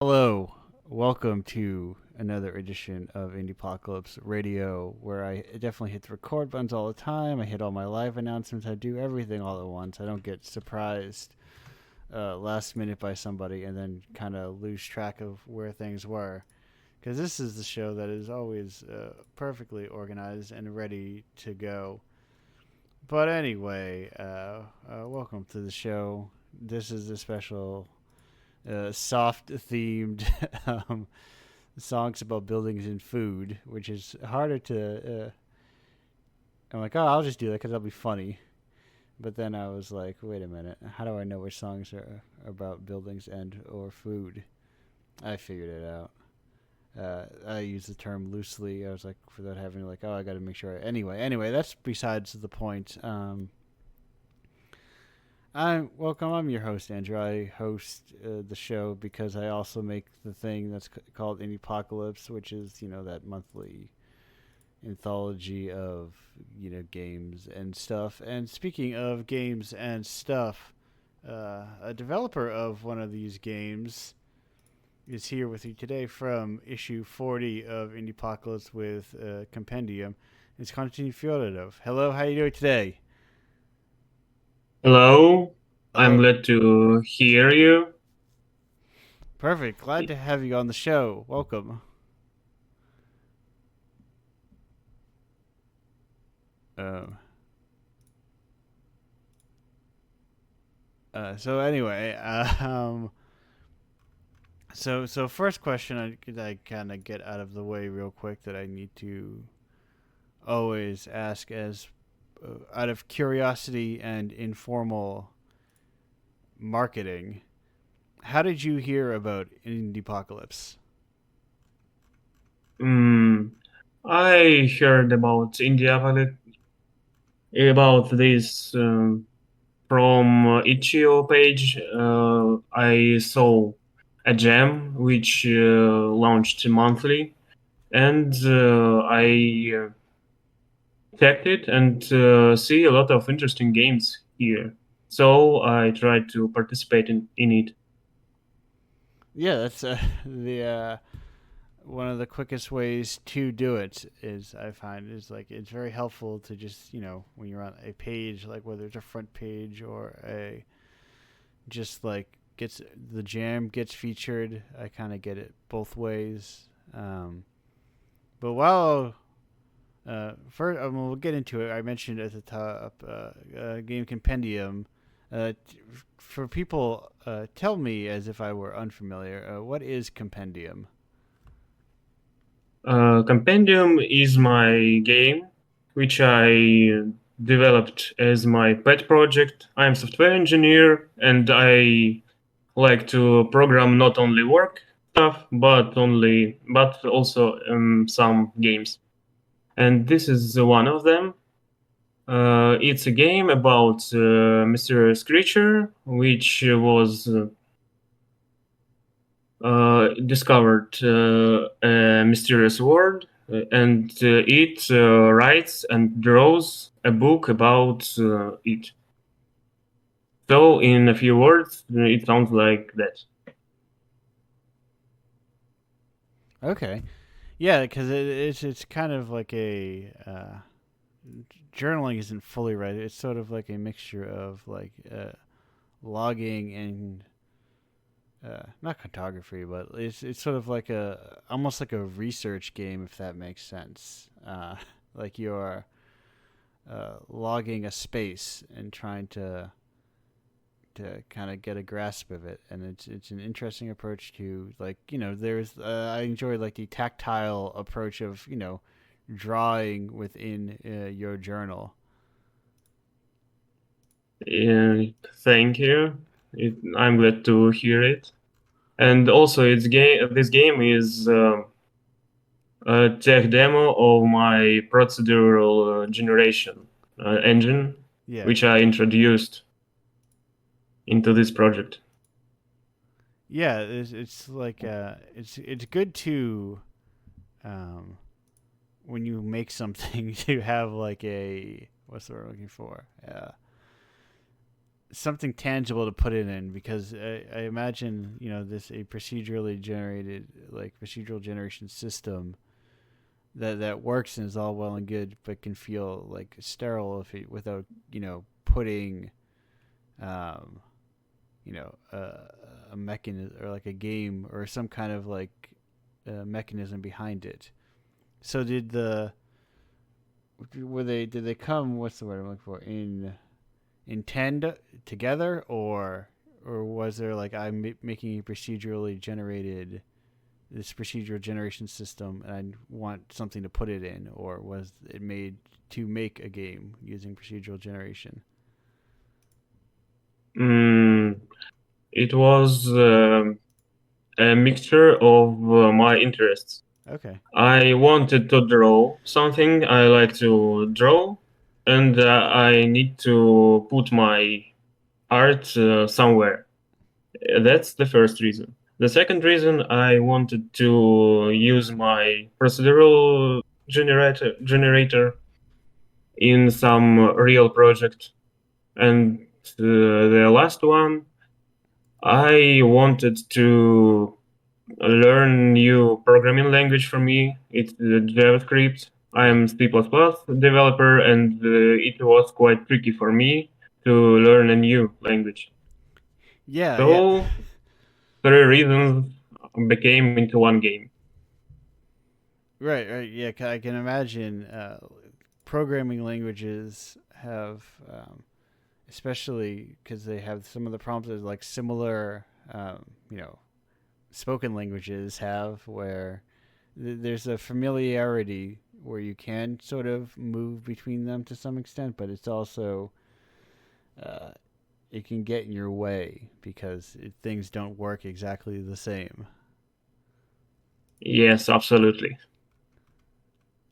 Hello, welcome to another edition of Indiepocalypse Radio, where I definitely hit the record buttons all the time. I hit all my live announcements. I do everything all at once. I don't get surprised last minute by somebody and then kind of lose track of where things were. Because this is the show that is always perfectly organized and ready to go. But anyway, welcome to the show. This is a special soft themed um, songs about buildings and food, which is harder to. I'm like, oh, I'll just do that because that'll be funny. But then I was like, wait a minute, how do I know which songs are about buildings and or food? I figured it out. I use the term loosely. I was like, without having like, oh, I got to make sure. Anyway, that's besides the point. I'm welcome. I'm your host, Andrew. I host the show because I also make the thing that's called Indiepocalypse, which is that monthly anthology of games and stuff. And speaking of games and stuff, a developer of one of these games is here with you today from issue 40 of Indiepocalypse with Compendium. It's Konstantin Fyodorov. Hello, how you doing today? Hello, I'm Oh, glad to hear you. perfect. Glad to have you on the show. Welcome. Um, so anyway, so first question I kind of get out of the way real quick that I need to always ask as out of curiosity and informal marketing. How did you hear about Indiepocalypse? Mm, I heard about India about this from Itch.io page. I saw a jam which launched monthly, and I checked it and see a lot of interesting games here. So I tried to participate in it. Yeah, that's the one of the quickest ways to do it is I find is like it's very helpful to just when you're on a page like whether it's a front page or a just like gets the jam gets featured. I kind of get it both ways. But while first, we'll get into it. I mentioned at the top game compendium. For people, tell me as if I were unfamiliar. What is compendium? Compendium is my game, which I developed as my pet project. I'm a software engineer, and I like to program not only work stuff, but also some games. And this is one of them. It's a game about mysterious creature, which was discovered a mysterious world, and it writes and draws a book about it. So, in a few words, it sounds like that. Okay, yeah, because it's kind of like a journaling isn't fully right. It's sort of like a mixture of like logging and not cartography, but it's sort of like a almost like a research game if that makes sense. Like you're logging a space and trying to kind of get a grasp of it, and it's an interesting approach to like there's I enjoy like the tactile approach of drawing within your journal. Thank you. I'm glad to hear it. And also, it's game. This game is a tech demo of my procedural generation engine, Yeah, which I introduced into this project. yeah, it's like it's good to um when you make something to have like a what's the word I'm looking for something tangible to put it in, because I imagine this a procedurally generated, like procedural generation system that works and is all well and good, but can feel like sterile if it, without putting um, a mechanism or like a game or some kind of like mechanism behind it. So did they come, what's the word I'm looking for, in intend together, or was there like making a procedurally generated, this procedural generation system, and I want something to put it in, or was it made to make a game using procedural generation? Mm, it was a mixture of my interests. Okay. I wanted to draw something. I like to draw, and I need to put my art somewhere. That's the first reason. The second reason, I wanted to use my procedural generator in some real project. And the last one, I wanted to learn new programming language for me. It's JavaScript. Right. I'm C++ developer, and it was quite tricky for me to learn a new language. Yeah, yeah. So three reasons became into one game. Right, right. Yeah, I can imagine programming languages have, especially because they have some of the problems that like similar, you know, spoken languages have, where there's a familiarity where you can sort of move between them to some extent, but it's also uh, it can get in your way because things don't work exactly the same. Yes, absolutely.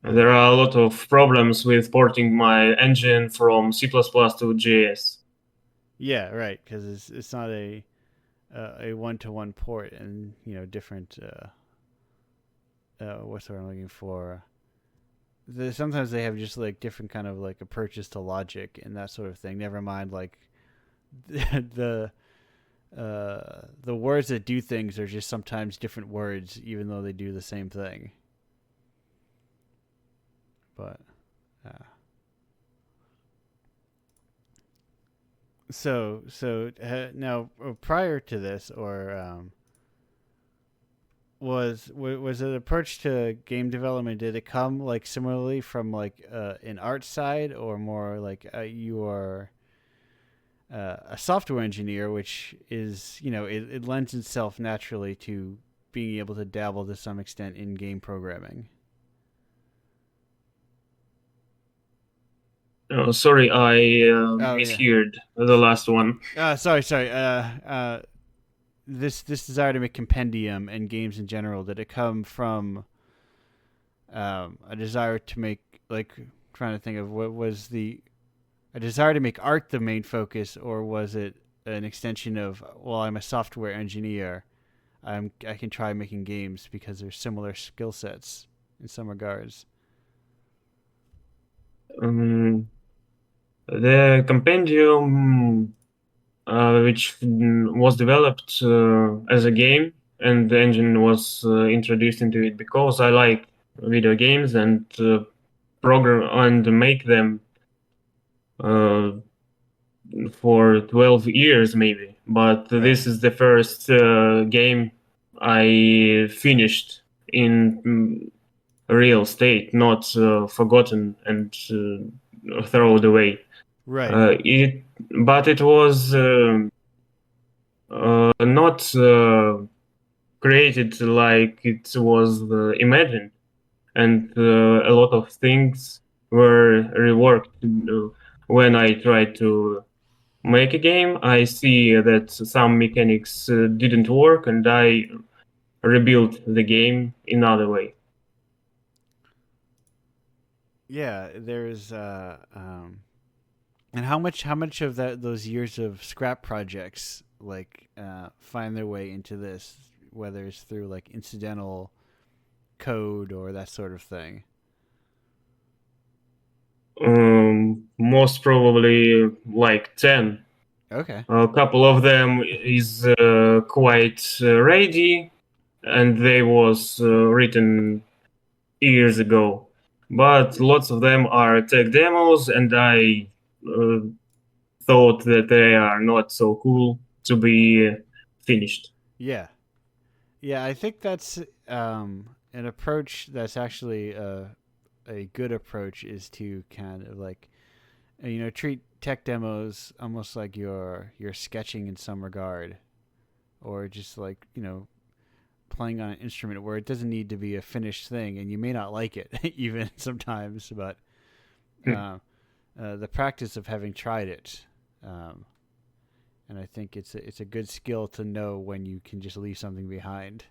Yeah. There are a lot of problems with porting my engine from C++ to JS. Yeah, right. Because it's not a one to one port, and different. What's what I'm looking for? Sometimes they have just like different kind of like approaches to logic and that sort of thing. Never mind like the the words that do things are just sometimes different words, even though they do the same thing. But uh, now prior to this, or was it approach to game development? Did it come like similarly from like an art side, or more like you are a software engineer, which is it lends itself naturally to being able to dabble to some extent in game programming. Sorry, I Oh yeah. misheard the last one. Sorry. This desire to make compendium and games in general, did it come from a desire to make, like, trying to think of what was the a desire to make art the main focus, or was it an extension of, well, I'm a software engineer, I can try making games because there's similar skill sets in some regards. Um, the compendium, which was developed as a game, and the engine was introduced into it because I like video games and program and make them uh, for 12 years maybe. But Right. this is the first game I finished in real state, not forgotten and thrown away. Right. It, but it was not created like it was imagined, and a lot of things were reworked. When I tried to make a game, I see that some mechanics didn't work, and I rebuilt the game in another way. Yeah, there's and how much of that, those years of scrap projects, like find their way into this, whether it's through like incidental code or that sort of thing. Most probably like 10. Okay. A couple of them is quite ready, and they was written years ago. But lots of them are tech demos, and I uh, thought that they are not so cool to be finished. Yeah. Yeah, I think that's an approach that's actually a good approach is to kind of like treat tech demos almost like you're sketching in some regard, or just like playing on an instrument where it doesn't need to be a finished thing, and you may not like it even sometimes, but the practice of having tried it, um, and I think it's a good skill to know when you can just leave something behind.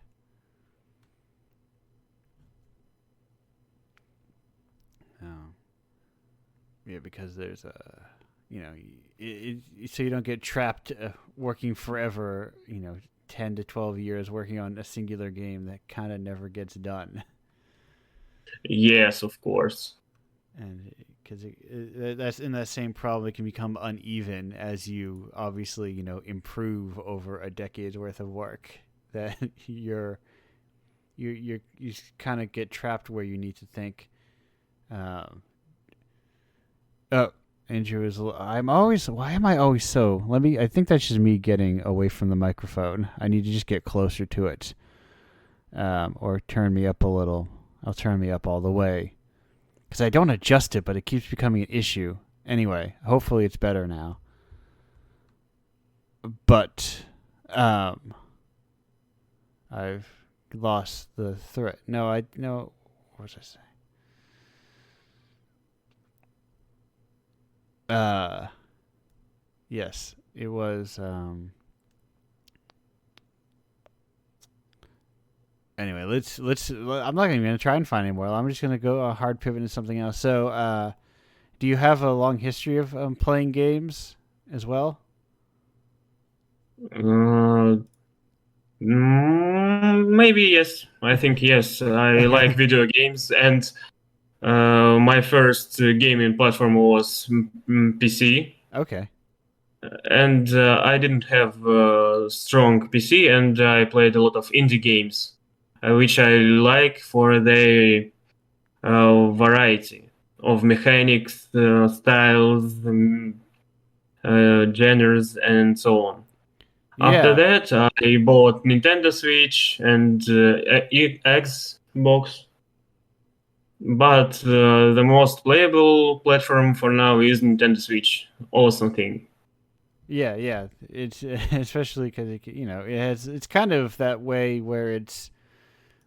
Um, yeah, because there's a so you don't get trapped working forever. 10 to 12 years working on a singular game that kind of never gets done. Yes, of course. And because that's in that same problem, it can become uneven as you obviously improve over a decade's worth of work. That you kind of get trapped where you need to think. Um, oh, Andrew is. I'm always. Why am I always so? Let me. I think that's just me getting away from the microphone. I need to just get closer to it, or turn me up a little. I'll turn me up all the way because I don't adjust it, but it keeps becoming an issue. Anyway, hopefully it's better now. But I've lost the thread. No, I no. What was I saying? Yes, it was. Anyway, I'm not even gonna try and find anymore. I'm just gonna go a hard pivot into something else. So, do you have a long history of playing games as well? Uh, Maybe yes. I think yes. I like video games, and my first gaming platform was PC. Okay. And I didn't have a strong PC, and I played a lot of indie games, which I like for their variety of mechanics, styles, genres, and so on. After Yeah. that, I bought Nintendo Switch and Xbox, but the most playable platform for now is Nintendo Switch. Awesome thing. Yeah, yeah. It's especially because it's kind of that way where it's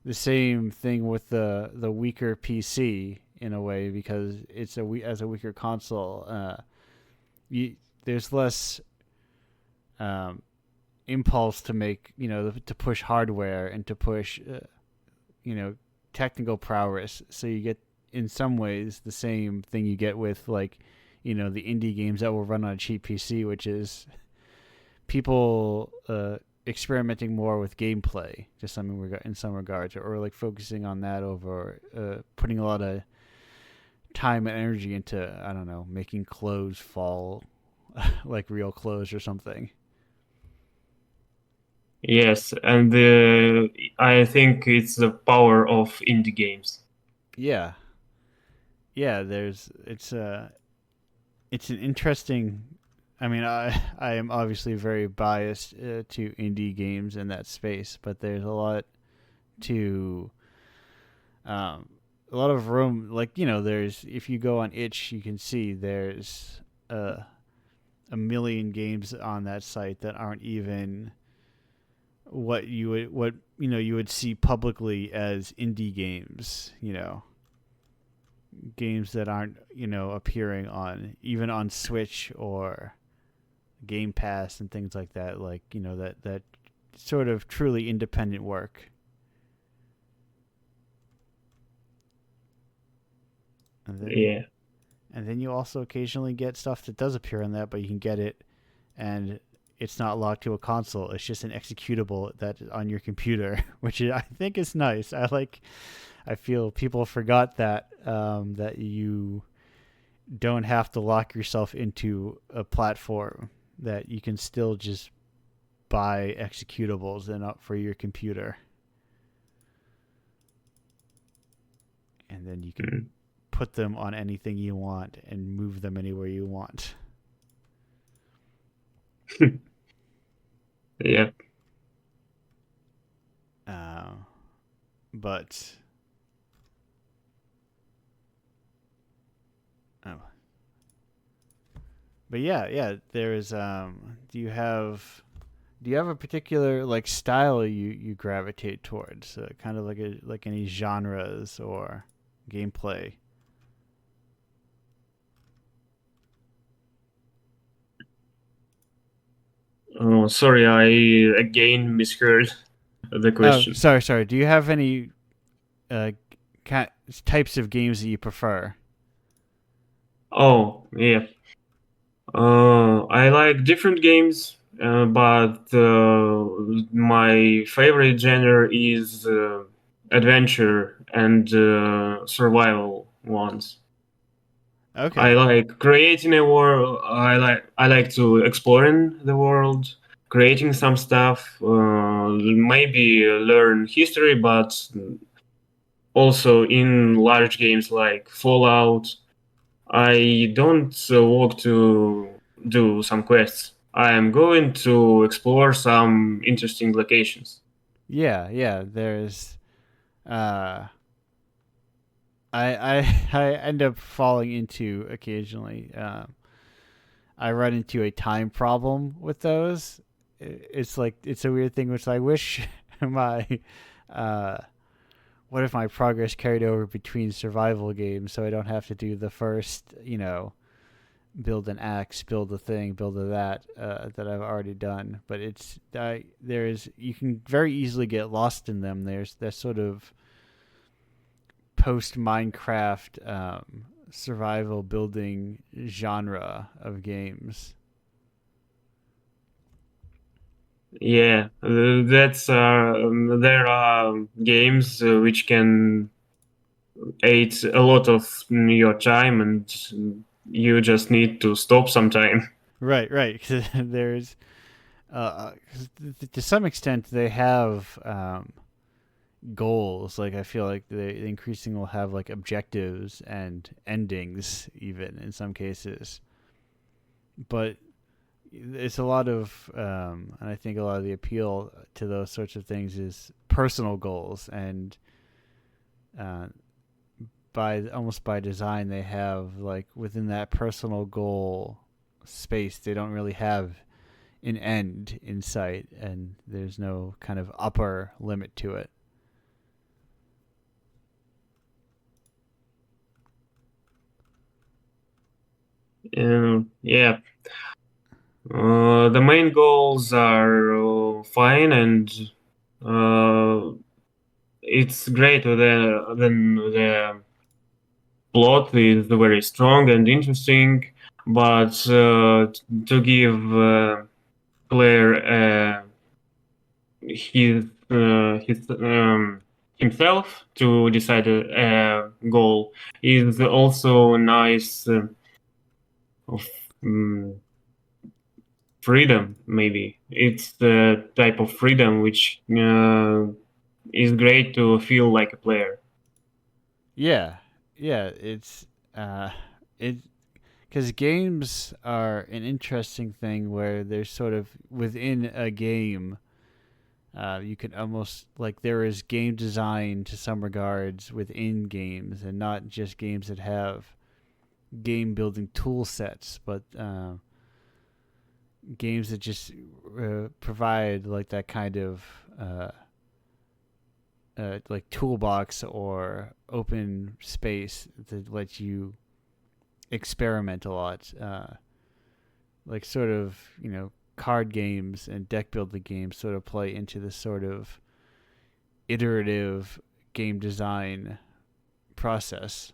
the same thing with the weaker PC in a way because it's as a weaker console. You, there's less um, impulse to make to push hardware and to push you know technical prowess. So you get in some ways the same thing you get with like the indie games that will run on a cheap PC, which is people experimenting more with gameplay, just something in some regards, or like focusing on that over putting a lot of time and energy into I don't know making clothes fall like real clothes or something. Yes, and I think it's the power of indie games. Yeah, yeah. It's an interesting. I mean, I am obviously very biased to indie games in that space, but there's to a lot of room. Like there's if you go on itch, you can see there's a million games on that site that aren't even what you would see publicly as indie games. Games that aren't appearing on even on Switch or Game Pass and things like that. Like that sort of truly independent work. And then Yeah. and then you also occasionally get stuff that does appear on that, but you can get it and it's not locked to a console. It's just an executable that's on your computer, which I think is nice. I feel people forgot that you don't have to lock yourself into a platform. that you can still just buy executables and up for your computer, and then you can Mm. put them on anything you want and move them anywhere you want. Yeah. Uh, but oh, but yeah, yeah. There's do you have a particular like style you gravitate towards? Kind of like any genres or gameplay? Oh, sorry, I again misheard the Oh, question. sorry. Do you have any uh, types of games that you prefer? Oh, yeah. I like different games, but my favorite genre is adventure and survival ones. I Okay. like creating a world. I like to exploring the world, creating some stuff. Maybe learn history, but also in large games like Fallout, I don't walk to do some quests. I am going to explore some interesting locations. Yeah, yeah. There's uh, I I end up falling into occasionally. I run into a time problem with those. It's like it's a weird thing, which I wish my uh, what if my progress carried over between survival games, so I don't have to do the first, build an axe, build a thing, build a that I've already done. But there's you can very easily get lost in them. There's that sort of post Minecraft survival building genre of games. Yeah, that's there are games which can eat a lot of your time, and you just need to stop sometime. Right, right. There's to some extent they have goals. Like I feel like they increasingly will have like objectives and endings, even in some cases. But it's a lot of, and I think a lot of the appeal to those sorts of things is personal goals, and uh, by almost by design, they have like within that personal goal space, they don't really have an end in sight, and there's no kind of upper limit to it. Yeah, the main goals are fine, and uh, it's great when the plot is very strong and interesting, but to give player his himself to decide a goal is also nice of um, freedom. Maybe it's the type of freedom which is great to feel like a player. Yeah, yeah, uh, it because games are an interesting thing where there's sort of within a game, you can almost like there is game design to some regards within games, and not just games that have game building tool sets, but games that just provide like that kind of uh, like toolbox or open space that lets you experiment a lot. Like sort of card games and deck building games sort of play into this sort of iterative game design process.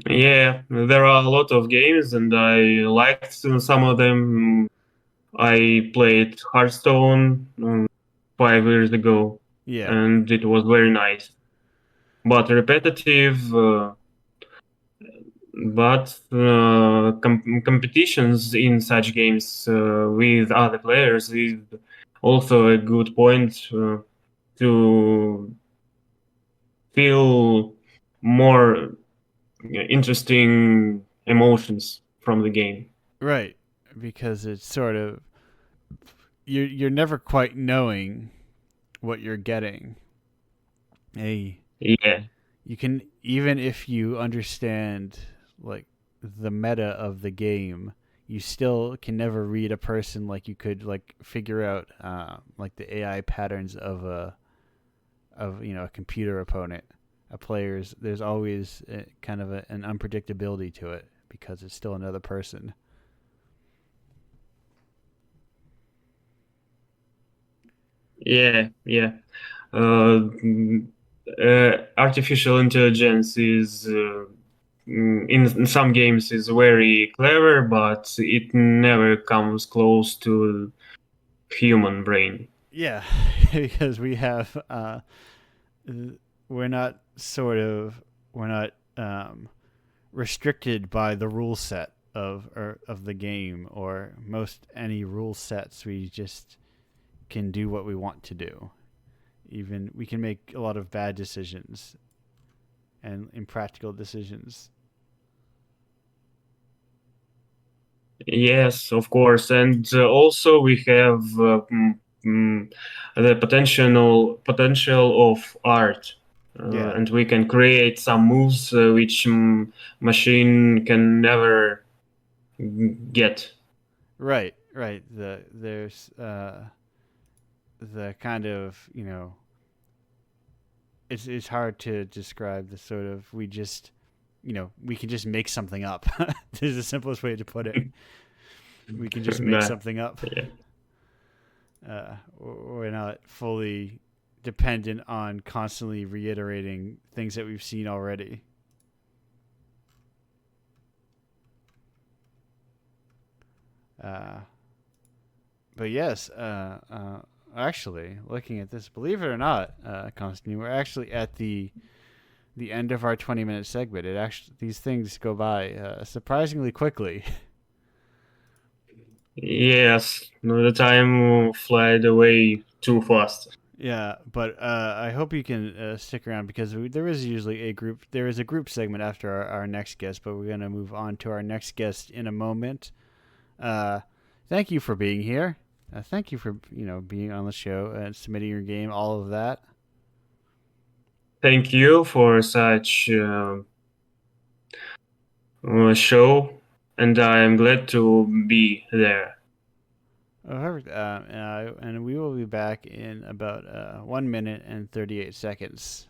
Yeah, there are a lot of games, and I liked some of them. I played Hearthstone 5 years ago, Yeah, and it was very nice. But repetitive, but competitions in such games with other players is also a good point to feel more interesting emotions from the game. Right, because it's sort of you're never quite knowing what you're getting. A Yeah, You can, even if you understand like the meta of the game, you still can never read a person like you could like figure out like the AI patterns of a computer opponent. A player's there's always kind of an unpredictability to it because it's still another person. yeah. Artificial intelligence is in some games is very clever, but it never comes close to human brain. Yeah, because we have we're not sort of we're not restricted by the rule set of the game or most any rule sets. We just can do what we want to do. Even we can make a lot of bad decisions and impractical decisions. Yes, of course, and also we have the potential of art, Yeah, and we can create some moves which machine can never get. right. There's the kind of it's hard to describe the sort of we can just make something up. This is the simplest way to put it. We can just make That, something up. yeah. We're not fully dependent on constantly reiterating things that we've seen already. Uh, but yes, actually, looking at this, believe it or not, Constantine, we're actually at the end of our 20-minute segment. It actually these things go by surprisingly quickly. Yes, no, the time flied away too fast. Yeah, but I hope you can stick around because there is usually there is a group segment after our next guest, but we're going to move on to our next guest in a moment. Uh, Thank you for being here. Thank you for being on the show and submitting your game, all of that. Thank you for such show, and I am glad to be there. Oh, perfect. And we will be back in about 1 minute and 38 seconds.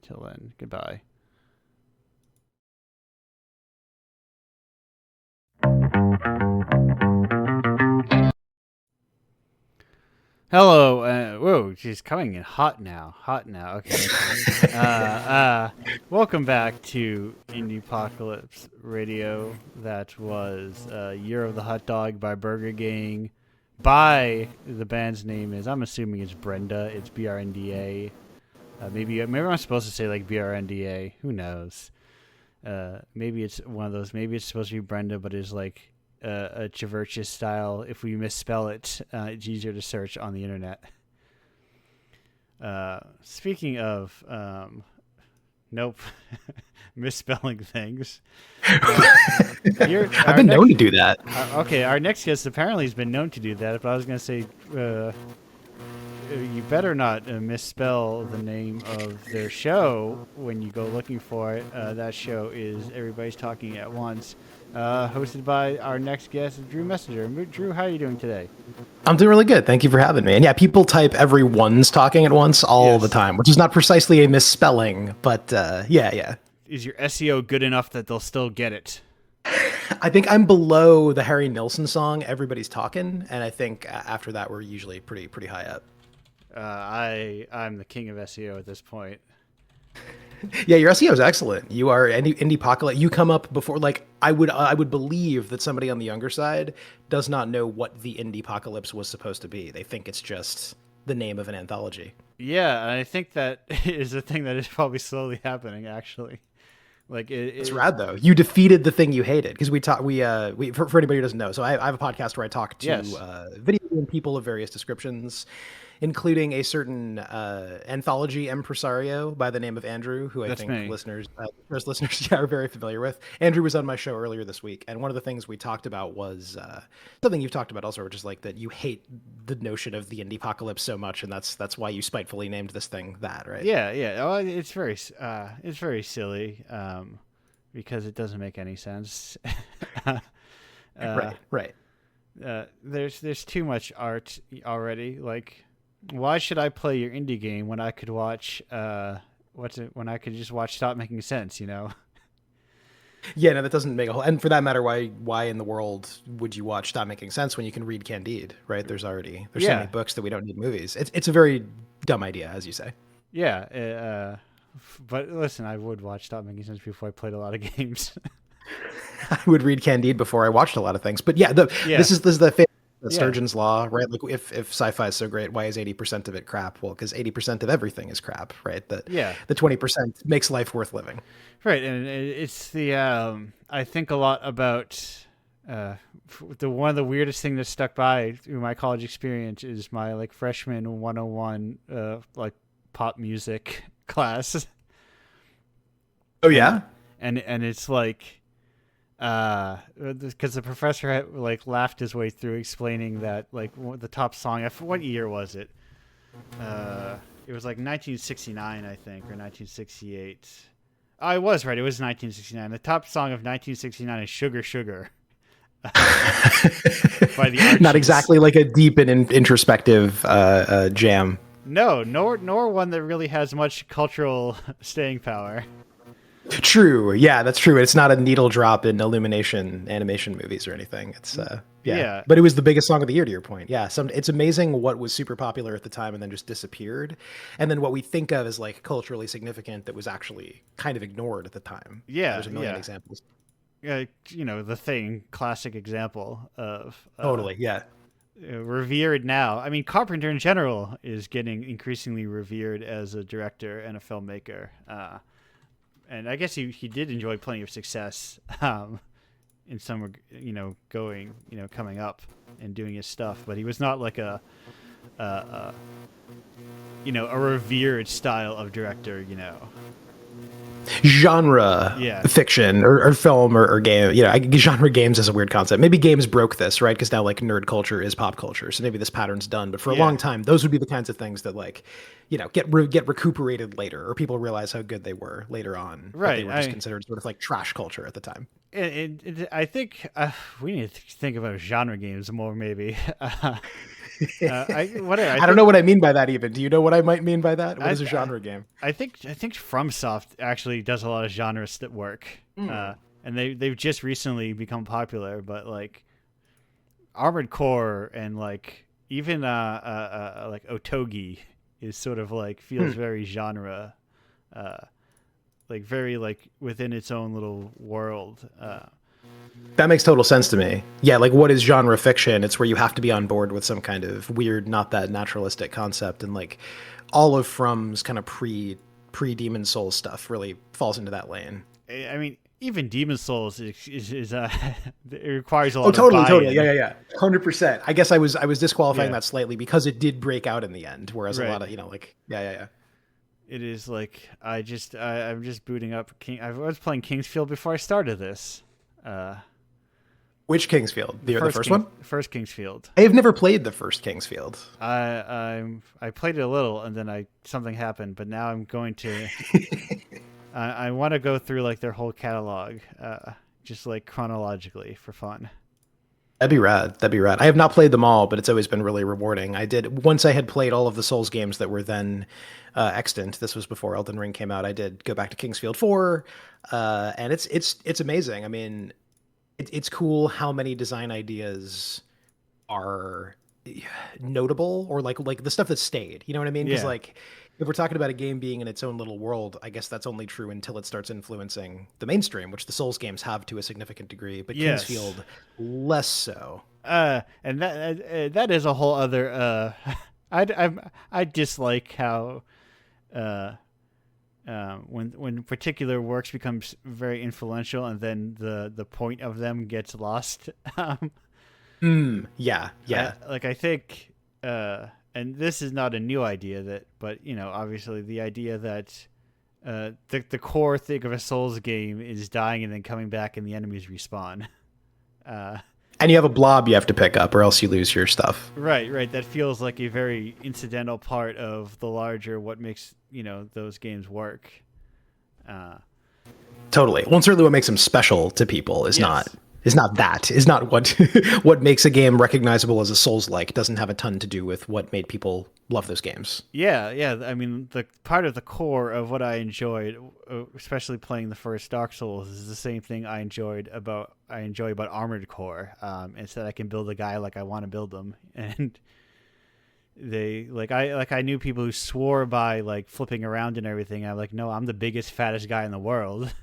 Till then, goodbye. Hello. Whoa, she's coming in hot now. Hot now. Okay. Welcome back to Indiepocalypse Radio. That was Year of the Hot Dog by Burger Gang. By the band's name is, I'm assuming it's Brenda. It's BRNDA. Maybe I'm supposed to say like BRNDA. Who knows? Maybe it's one of those. Maybe it's supposed to be Brenda, but it's like a Chiverchis style. If we misspell it, it's easier to search on the internet. Speaking of, nope, misspelling things. I've been known to do that. Okay, our next guest apparently has been known to do that. But I was going to say, you better not misspell the name of their show when you go looking for it. That show is Everybody's Talking at Once, hosted by our next guest, Drew Messenger. Drew, how are you doing today? I'm doing really good. Thank you for having me. And yeah, people type everyone's talking at once all the time, which is not precisely a misspelling, but yeah. Is your SEO good enough that they'll still get it? I think I'm below the Harry Nilsson song, Everybody's Talking, and I think after that we're usually pretty high up. I'm the king of SEO at this point. Yeah, your SEO is excellent. You are Indiepocalypse. You come up before, like, I would believe that somebody on the younger side does not know what the Indiepocalypse was supposed to be. They think it's just the name of an anthology. Yeah, I think that is a thing that is probably slowly happening, actually. Like It's rad though. You defeated the thing you hated because for anybody who doesn't know. So I have a podcast where I talk to Yes. video game people of various descriptions, including a certain anthology impresario by the name of Andrew, who I That's think me. listeners are very familiar with. Andrew was on my show earlier this week, and one of the things we talked about was something you've talked about also, which is like that you hate the notion of the Indiepocalypse so much, and that's why you spitefully named this thing that, right? Yeah. Oh, it's very silly, because it doesn't make any sense. Right. There's too much art already. Like, why should I play your indie game when I could watch when I could just watch Stop Making Sense? Yeah, no, that doesn't make a whole. And for that matter, why in the world would you watch Stop Making Sense when you can read Candide, right? There's so many books that we don't need movies. It's a very dumb idea, as you say. Yeah. But listen, I would watch Stop Making Sense before I played a lot of games. I would read Candide before I watched a lot of things. But yeah, this is the famous Sturgeon's law, right? Like if sci-fi is so great, why is 80% of it crap? Well, because 80% of everything is crap, right? The 20% makes life worth living. Right, and it's the I think a lot about one of the weirdest things that stuck by through my college experience is my like freshman 101 like pop music class. Oh yeah, and it's like because the professor had like laughed his way through explaining that like the top song. What year was it? It was like 1969, I think, or 1968. I was right. It was 1969. The top song of 1969 is "Sugar Sugar" by the Archies. Not exactly like a deep and introspective jam. No, nor one that really has much cultural staying power. True. Yeah, that's true. It's not a needle drop in Illumination animation movies or anything. It's yeah. But it was the biggest song of the year, to your point. Yeah. It's amazing what was super popular at the time and then just disappeared. And then what we think of as like culturally significant that was actually kind of ignored at the time. Yeah. There's a million examples. The Thing, classic example of totally. Yeah. Revered now. I mean, Carpenter in general is getting increasingly revered as a director and a filmmaker. And I guess he did enjoy plenty of success in some, coming up and doing his stuff. But he was not like a revered style of director, Genre fiction or film or game. Genre games is a weird concept. Maybe games broke this, right? Because now like nerd culture is pop culture. So maybe this pattern's done. But for a long time, those would be the kinds of things that like, get recuperated later, or people realize how good they were later on. Right. They were just considered sort of like trash culture at the time. I think we need to think about genre games more, maybe. I don't know what I mean by that even. Do you know what I might mean by that? What is a genre game? I think FromSoft actually does a lot of genres that work. And they've just recently become popular, but like Armored Core and like even like Otogi is sort of like feels very genre like very like within its own little world. That makes total sense to me. Yeah, like what is genre fiction? It's where you have to be on board with some kind of weird, not that naturalistic concept, and like all of From's kind of pre Demon Souls stuff really falls into that lane. I mean, even Demon Souls is it requires a lot. Totally, yeah, 100%. I guess I was disqualifying that slightly because it did break out in the end, whereas a lot of yeah. It is like I'm just booting up I was playing Kingsfield before I started this. Which Kingsfield? The first one? First Kingsfield. I have never played the first Kingsfield. I played it a little and then something happened, but now I'm going to. I want to go through like their whole catalog, just like chronologically for fun. That'd be rad. I have not played them all, but it's always been really rewarding. Once I had played all of the Souls games that were then extant. This was before Elden Ring came out. I did go back to Kingsfield 4, and it's amazing. I mean, it's cool how many design ideas are notable, or like the stuff that stayed. You know what I mean? Because like if we're talking about a game being in its own little world, I guess that's only true until it starts influencing the mainstream, which the Souls games have to a significant degree, but Kingsfield less so. And that is a whole other. I dislike how when particular works becomes very influential, and then the point of them gets lost. Yeah, yeah. I think, and this is not a new idea but obviously the idea that the core thing of a Souls game is dying and then coming back and the enemies respawn. And you have a blob you have to pick up, or else you lose your stuff. Right. That feels like a very incidental part of the larger what makes those games work. Totally. Well, and certainly what makes them special to people is not what what makes a game recognizable as a Souls-like. Doesn't have a ton to do with what made people love those games. Yeah. I mean, the part of the core of what I enjoyed, especially playing the first Dark Souls, is the same thing I enjoy about Armored Core. It's that I can build a guy like I want to build them, and I knew people who swore by like flipping around and everything. I'm like, no, I'm the biggest, fattest guy in the world.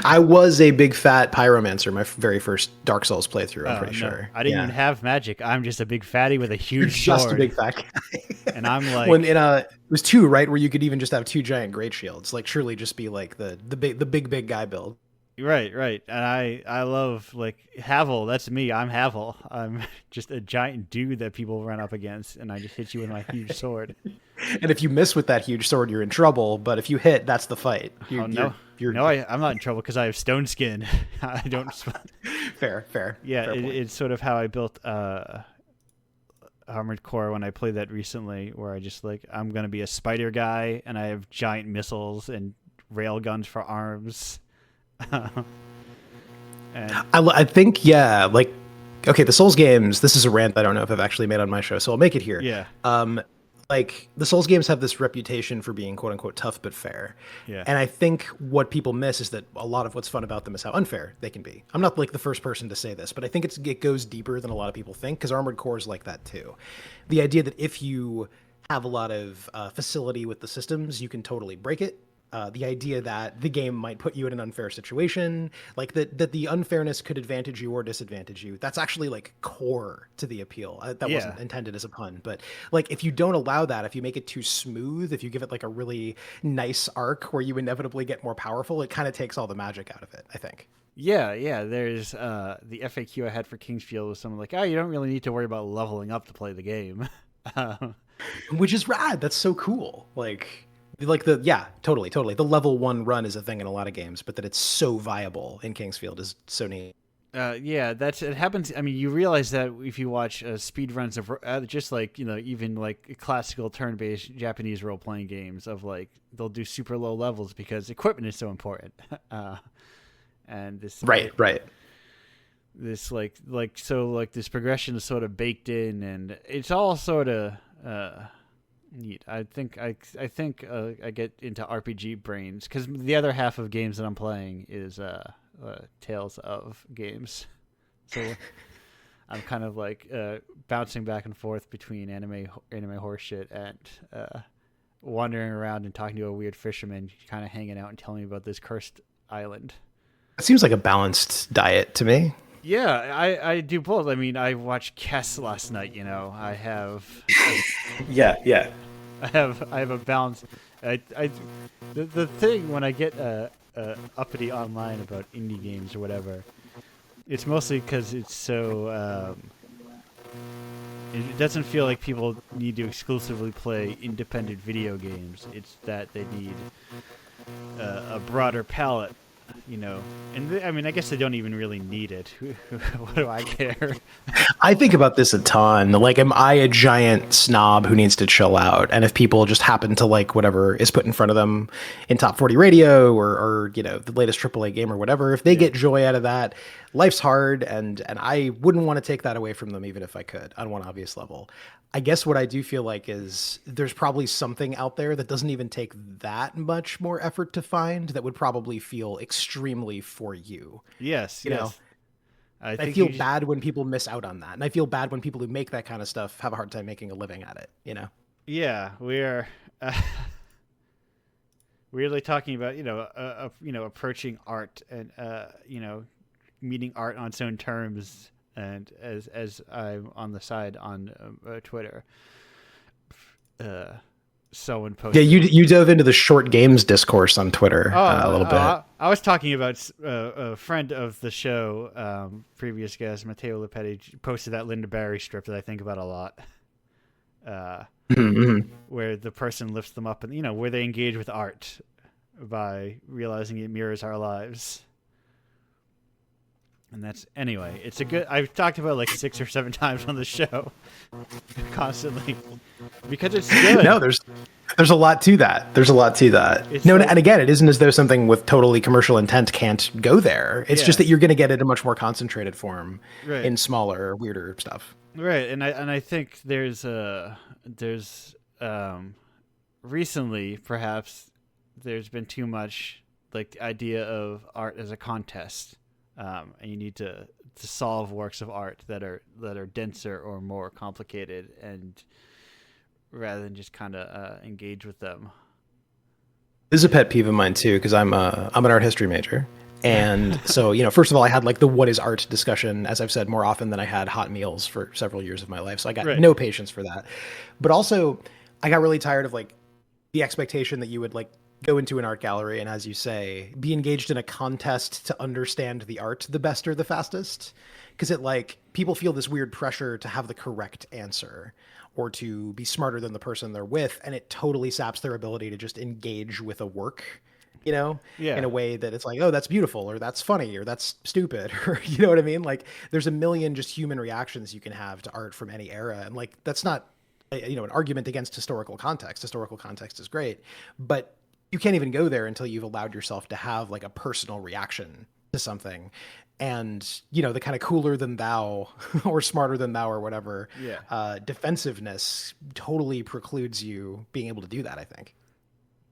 I was a big fat pyromancer my very first Dark Souls playthrough, I'm pretty sure. I didn't even have magic. I'm just a big fatty with a huge sword. Just a big fat guy. And I'm like, it was 2, right, where you could even just have 2 giant great shields. Like surely just be like the big guy build. Right. And I love like Havel. That's me. I'm Havel. I'm just a giant dude that people run up against, and I just hit you with my huge sword. And if you miss with that huge sword, you're in trouble. But if you hit, that's the fight. I'm not in trouble because I have stone skin. I don't. Fair. Yeah, fair it's sort of how I built Armored Core when I played that recently, where I just I'm gonna be a spider guy, and I have giant missiles and rail guns for arms. And I think, yeah, okay, the Souls games, this is a rant I don't know if I've actually made on my show, so I'll make it here. Yeah. The Souls games have this reputation for being quote unquote tough but fair. Yeah. And I think what people miss is that a lot of what's fun about them is how unfair they can be. I'm not like the first person to say this, but I think it goes deeper than a lot of people think, because Armored Core is like that too. The idea that if you have a lot of facility with the systems, you can totally break it. The idea that the game might put you in an unfair situation, like that the unfairness could advantage you or disadvantage you. That's actually like core to the appeal. That wasn't intended as a pun, but like if you don't allow that, if you make it too smooth, if you give it like a really nice arc where you inevitably get more powerful, it kind of takes all the magic out of it, I think. Yeah. There's the FAQ I had for Kingsfield was something like, you don't really need to worry about leveling up to play the game. Which is rad. That's so cool. Totally. The level 1 run is a thing in a lot of games, but that it's so viable in Kingsfield is so neat. It happens. I mean, you realize that if you watch speedruns of just even like classical turn-based Japanese role-playing games of they'll do super low levels because equipment is so important. And this right. This this progression is sort of baked in, and it's all sort of neat. I think I get into RPG brains because the other half of games that I'm playing is Tales of games, so I'm kind of bouncing back and forth between anime horseshit and wandering around and talking to a weird fisherman, kind of hanging out and telling me about this cursed island. It seems like a balanced diet to me. Yeah, I do both. I mean, I watched Kess last night. I have. Yeah. I have a balance. The thing when I get uppity online about indie games or whatever, it's mostly because it's so. It doesn't feel like people need to exclusively play independent video games. It's that they need a broader palette. And I mean, I guess they don't even really need it. What do I care? I think about this a ton. Am I a giant snob who needs to chill out? And if people just happen to like whatever is put in front of them in Top 40 Radio or the latest AAA game or whatever, if they get joy out of that, life's hard, and I wouldn't want to take that away from them even if I could on one obvious level. I guess what I do feel like is there's probably something out there that doesn't even take that much more effort to find that would probably feel extremely for you. Yes. I feel bad when people miss out on that. And I feel bad when people who make that kind of stuff have a hard time making a living at it, Yeah, we're really talking about, approaching art and, meeting art on its own terms. And as I'm on the side on Twitter, someone Yeah, posted. you dove into the short games discourse on Twitter a little bit. I was talking about a friend of the show, previous guest Matteo Lepetti, posted that Linda Barry strip that I think about a lot, where the person lifts them up and where they engage with art by realizing it mirrors our lives. And anyway, it's a good. I've talked about it like 6 or 7 times on the show, constantly, because it's good. No, there's a lot to that. It's And again, it isn't as though something with totally commercial intent can't go there. It's just that you're going to get it in a much more concentrated form in smaller, weirder stuff. Right, and I think there's recently perhaps there's been too much like the idea of art as a contest. And you need to solve works of art that are denser or more complicated, and rather than just kind of engage with them. This is a pet peeve of mine too, because I'm an art history major, and so first of all, I had like the what is art discussion, as I've said, more often than I had hot meals for several years of my life. So I got no patience for that. But also, I got really tired of like the expectation that you would like go into an art gallery and, as you say, be engaged in a contest to understand the art the best or the fastest. Because people feel this weird pressure to have the correct answer or to be smarter than the person they're with. And it totally saps their ability to just engage with a work, in a way that it's like, oh, that's beautiful, or that's funny, or that's stupid, or you know what I mean? Like there's a million just human reactions you can have to art from any era. And like, that's not, an argument against historical context. Historical context is great, but you can't even go there until you've allowed yourself to have like a personal reaction to something. And, the kind of cooler than thou or smarter than thou or whatever defensiveness totally precludes you being able to do that, I think.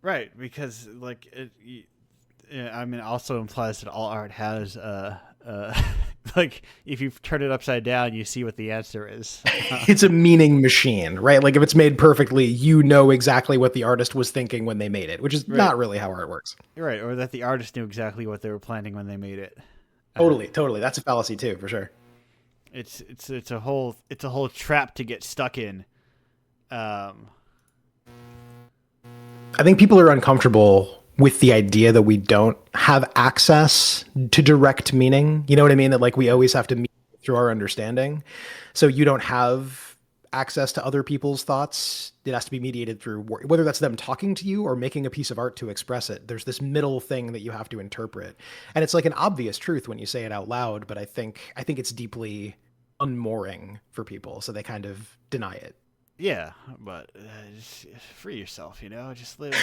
Right, because like it also implies that all art has like if you turn it upside down, you see what the answer is. It's a meaning machine, right? Like if it's made perfectly, you know exactly what the artist was thinking when they made it, which is not really how art works. Right, or that the artist knew exactly what they were planning when they made it. Totally. That's a fallacy too, for sure. It's a whole trap to get stuck in. I think people are uncomfortable with the idea that we don't have access to direct meaning. You know what I mean? That like we always have to meet through our understanding. So you don't have access to other people's thoughts. It has to be mediated through whether that's them talking to you or making a piece of art to express it. There's this middle thing that you have to interpret. And it's like an obvious truth when you say it out loud, but I think it's deeply unmooring for people. So they kind of deny it. Yeah, but just free yourself, just live.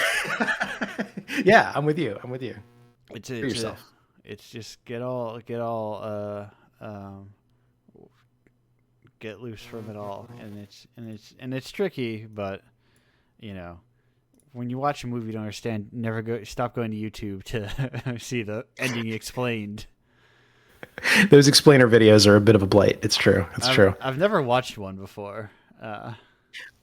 Yeah, I'm with you. It's free yourself. It's just get loose from it all, and it's tricky, but when you watch a movie you don't understand, stop going to YouTube to see the ending explained. Those explainer videos are a bit of a blight. It's true. True. I've never watched one before.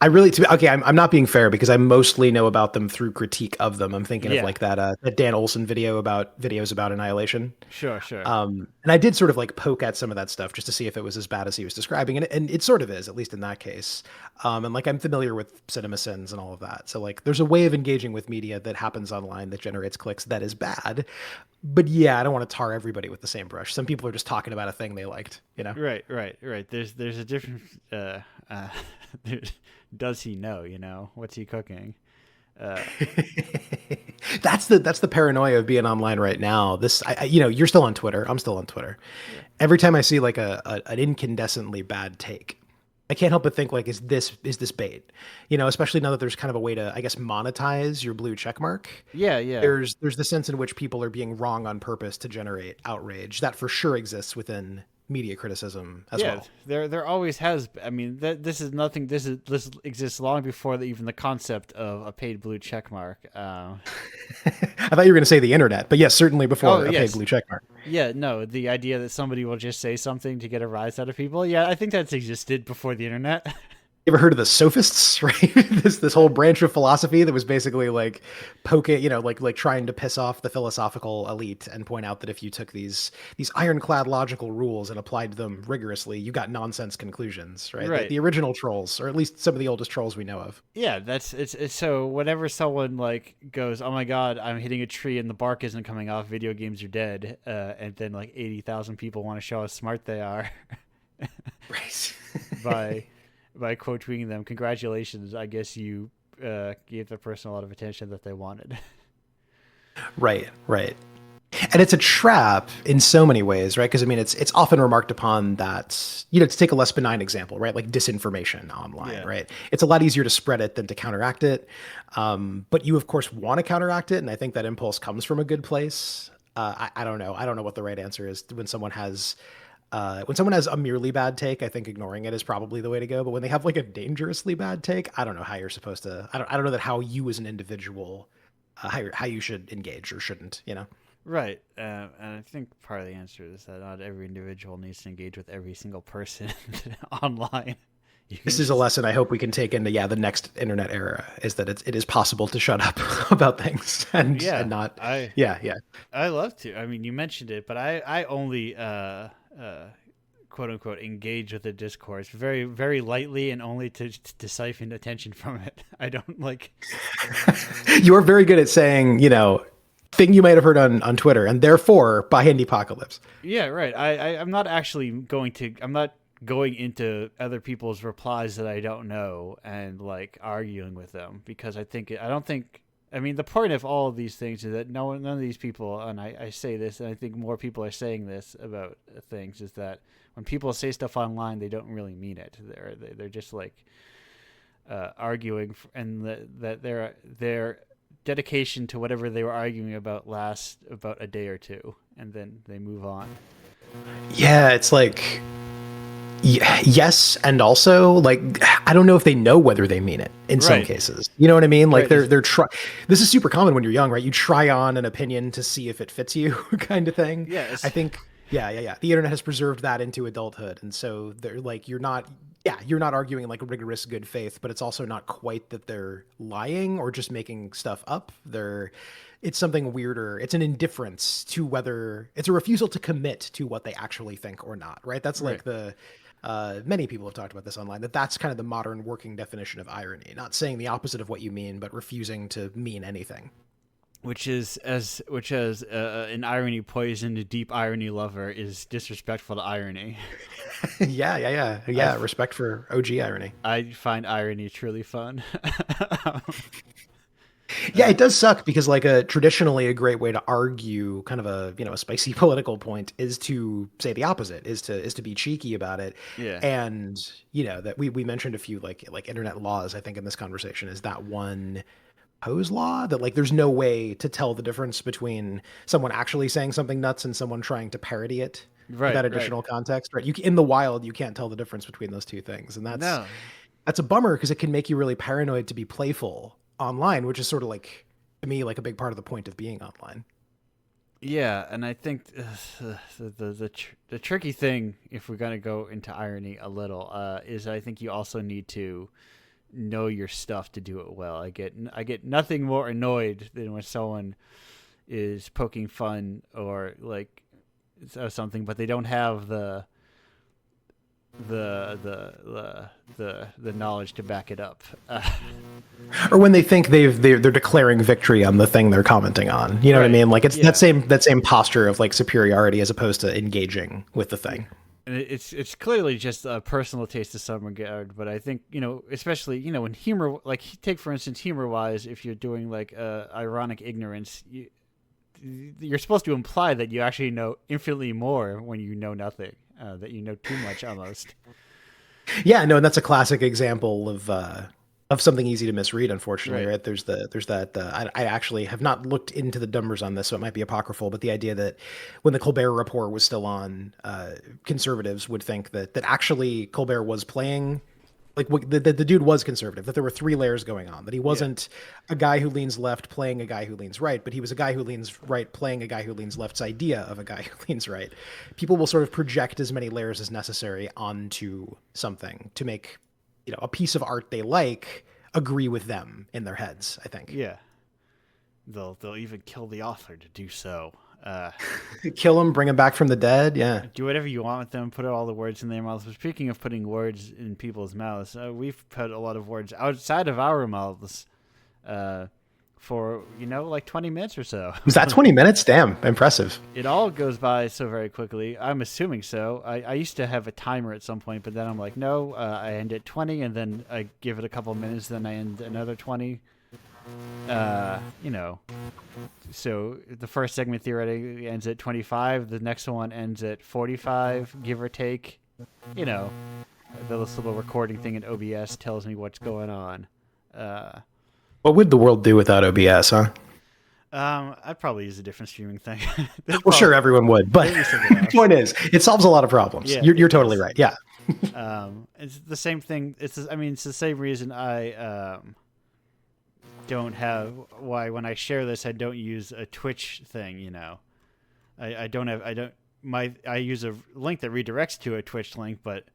I'm not being fair because I mostly know about them through critique of them. I'm thinking of like that Dan Olson videos about Annihilation. Sure. And I did sort of like poke at some of that stuff just to see if it was as bad as he was describing, and it sort of is, at least in that case. And like I'm familiar with CinemaSins and all of that, so like there's a way of engaging with media that happens online that generates clicks that is bad. But yeah, I don't want to tar everybody with the same brush. Some people are just talking about a thing they liked, Right. There's a different. Does he know? What's he cooking? That's the paranoia of being online right now. You're still on Twitter. I'm still on Twitter. Yeah. Every time I see like an incandescently bad take, I can't help but think like, is this bait? Especially now that there's kind of a way to, I guess, monetize your blue check mark. Yeah. There's the sense in which people are being wrong on purpose to generate outrage. That for sure exists within media criticism as well. There always has. I mean, this is nothing. This exists long before even the concept of a paid blue check mark. I thought you were going to say the internet, but yes, certainly before paid blue check mark. Yeah, no, the idea that somebody will just say something to get a rise out of people. Yeah, I think that's existed before the internet. You ever heard of the sophists, right? This whole branch of philosophy that was basically like poking, like trying to piss off the philosophical elite and point out that if you took these ironclad logical rules and applied them rigorously, you got nonsense conclusions, right? Right. The original trolls, or at least some of the oldest trolls we know of. Yeah, it's so whenever someone like goes, "Oh my god, I'm hitting a tree and the bark isn't coming off, video games are dead," and then like 80,000 people want to show how smart they are Right. by quote tweeting them, "Congratulations, I guess you gave the person a lot of attention that they wanted." Right, right. And it's a trap in so many ways, right? Because I mean, it's often remarked upon that, to take a less benign example, right? Like disinformation online, Yeah. right? It's a lot easier to spread it than to counteract it. But you, of course, want to counteract it. And I think that impulse comes from a good place. I don't know. I don't know what the right answer is when someone has a merely bad take. I think ignoring it is probably the way to go. But when they have like a dangerously bad take, I don't know how you're supposed to. I don't know that how you as an individual, how you should engage or shouldn't. Right, and I think part of the answer is that not every individual needs to engage with every single person online. This is a lesson I hope we can take into the next internet era, is that it is possible to shut up about things and not. I love to. I mean, you mentioned it, but I only quote unquote engage with the discourse very, very lightly and only to siphon attention from it. I don't like. You're very good at saying, thing you might have heard on Twitter, and therefore by Indiepocalypse. Yeah, right. I'm not actually I'm not going into other people's replies that I don't know and like arguing with them, because I mean, the point of all of these things is that none of these people, and I say this, and I think more people are saying this about things, is that when people say stuff online, they don't really mean it. They're just like arguing, and that their dedication to whatever they were arguing about lasts about a day or two, and then they move on. Yeah, it's like, yes, and also like I don't know if they know whether they mean it in some cases. You know what I mean? Like they're this is super common when you're young, right? You try on an opinion to see if it fits you, kind of thing. Yes. I think the internet has preserved that into adulthood, and so they're like you're not arguing like rigorous good faith, but it's also not quite that they're lying or just making stuff up. It's something weirder. It's an indifference to whether it's a refusal to commit to what they actually think or not, right? That's like many people have talked about this online, that's kind of the modern working definition of irony. Not saying the opposite of what you mean, but refusing to mean anything. Which as an irony poisoned deep irony lover is disrespectful to irony. Yeah. Respect for OG irony. I find irony truly fun. Yeah, it does suck because like traditionally a great way to argue kind of a spicy political point is to say the opposite, is to be cheeky about it. Yeah. And that we mentioned a few like internet laws, I think, in this conversation. Is that one Poe's law that like there's no way to tell the difference between someone actually saying something nuts and someone trying to parody it without additional context, right? In the wild, you can't tell the difference between those two things, and that's a bummer because it can make you really paranoid to be playful online, which is sort of like, to me, like a big part of the point of being online. Yeah, and I think the tricky thing, if we're gonna go into irony a little, is I think you also need to know your stuff to do it well. I get nothing more annoyed than when someone is poking fun or like something, but they don't have the knowledge to back it up. Or when they think they're declaring victory on the thing they're commenting on. You know what I mean? Like it's that same posture of like superiority as opposed to engaging with the thing. And it's clearly just a personal taste to some regard, but I think, especially, when humor, like take for instance, humor wise, if you're doing like ironic ignorance, you're supposed to imply that you actually know infinitely more when you know nothing, that you know too much almost. Yeah, no, and that's a classic example of something easy to misread, unfortunately, right? There's that. I actually have not looked into the numbers on this, so it might be apocryphal, but the idea that when the Colbert Report was still on, conservatives would think that actually Colbert was playing, like the dude was conservative, that there were three layers going on, that he wasn't a guy who leans left playing a guy who leans right, but he was a guy who leans right playing a guy who leans left's idea of a guy who leans right. People will sort of project as many layers as necessary onto something to make a piece of art they like agree with them in their heads, I think. Yeah. They'll even kill the author to do so. Kill him, bring him back from the dead. Yeah. Do whatever you want with them. Put all the words in their mouths. But speaking of putting words in people's mouths, we've put a lot of words outside of our mouths for, like 20 minutes or so. Was that 20 minutes? Damn, impressive. It all goes by so very quickly. I'm assuming so. I used to have a timer at some point, but then I'm like, no, I end at 20, and then I give it a couple of minutes, then I end another 20. So the first segment theoretically ends at 25. The next one ends at 45, give or take. The little recording thing in OBS tells me what's going on. What would the world do without OBS, huh? I'd probably use a different streaming thing. Well, sure, everyone would, but the point is, it solves a lot of problems. Yeah, you're totally right. Yeah. It's the same thing. It's the same reason I don't have why when I share this I don't use a Twitch thing. I use a link that redirects to a Twitch link, but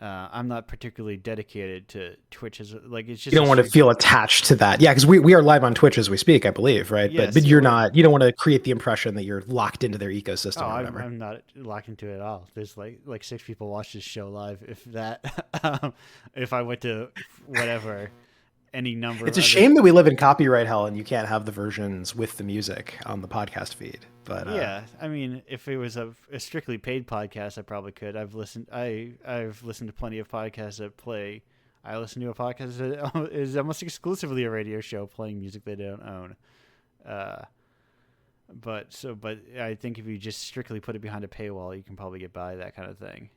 I'm not particularly dedicated to Twitch. It's just you don't want to feel attached to that. Yeah, because we are live on Twitch as we speak, I believe, right? Yes, but you're not. You don't want to create the impression that you're locked into their ecosystem. Or whatever. I'm not locked into it at all. There's like 6 people watch this show live. If that, if I went to whatever. Any number. It's a shame that we live in copyright hell and you can't have the versions with the music on the podcast feed. But yeah, I mean, if it was a strictly paid podcast, I probably could. I've listened to plenty of podcasts that play. I listen to a podcast that is almost exclusively a radio show playing music they don't own. But I think if you just strictly put it behind a paywall, you can probably get by that kind of thing.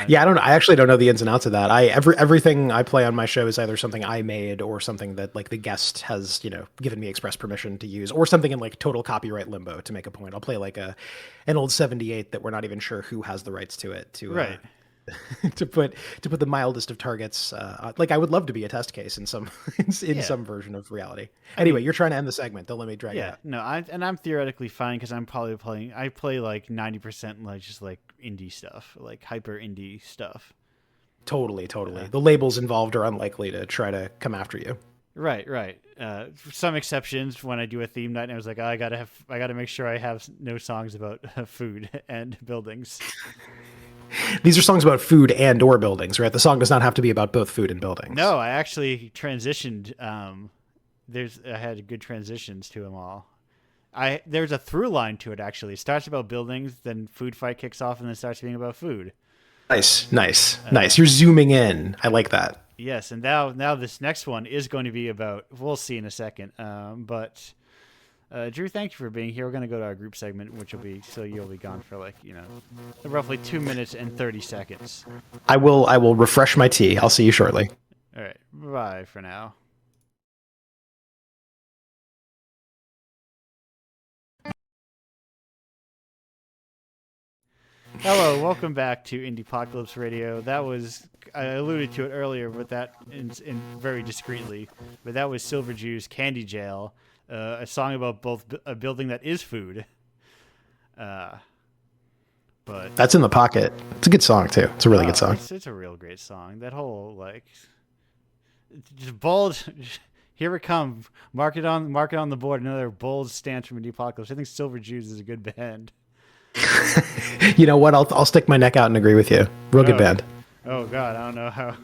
Yeah, I don't know. I actually don't know the ins and outs of that. Everything I play on my show is either something I made or something that like the guest has, given me express permission to use, or something in like total copyright limbo to make a point. I'll play like an old 78 that we're not even sure who has the rights to it right. To put the mildest of targets. Like I would love to be a test case in some some version of reality. Anyway, you're trying to end the segment. Don't let me drag it out. No, I'm theoretically fine because I'm probably playing. I play like 90% like just like indie stuff, like hyper indie stuff. Totally. The labels involved are unlikely to try to come after you. Right. Some exceptions when I do a theme night, and I was like, I gotta make sure I have no songs about food and buildings. These are songs about food and or buildings, right? The song does not have to be about both food and buildings. No, I actually transitioned. I had good transitions to them all. There's a through line to it, actually. It starts about buildings, then food fight kicks off, and then starts being about food. Nice. You're zooming in. I like that. Yes, and now this next one is going to be about, we'll see in a second. But Drew, thank you for being here. We're going to go to our group segment, which you'll be gone for roughly 2 minutes and 30 seconds. I will refresh my tea. I'll see you shortly. All right. Bye for now. Hello, welcome back to Indiepocalypse Radio. I alluded to it earlier, but that in very discreetly. But that was Silver Jew's Candy Jail, a song about both a building that is food. But that's in the pocket. It's a good song too. It's a really good song. It's a real great song. That whole just bold. Here it comes. Mark it on the board. Another bold stance from Indiepocalypse. I think Silver Jews is a good band. You know what? I'll stick my neck out and agree with you. Real good band. Oh God, I don't know how.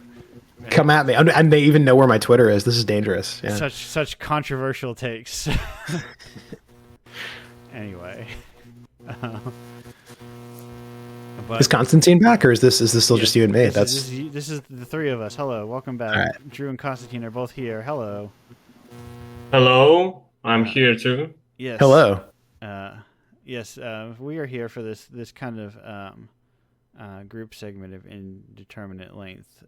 Come at me, and they even know where my Twitter is. This is dangerous. Yeah. Such controversial takes. Anyway, is Constantine back, or is this still just you and me? This is the three of us. Hello, welcome back. Right. Drew and Constantine are both here. Hello. Hello, I'm here too. Yes. Hello. Yes, we are here for this kind of group segment of indeterminate length.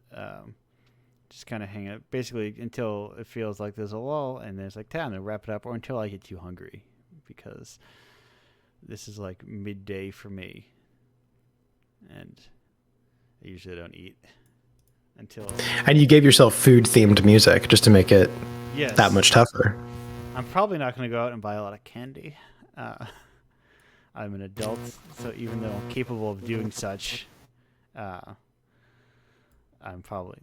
Just kind of hang out, basically, until it feels like there's a lull, and there's like time to wrap it up, or until I get too hungry, because this is like midday for me, and I usually don't eat until. And you gave yourself food-themed music just to make it that much tougher. I'm probably not going to go out and buy a lot of candy. I'm an adult, so even though I'm capable of doing such,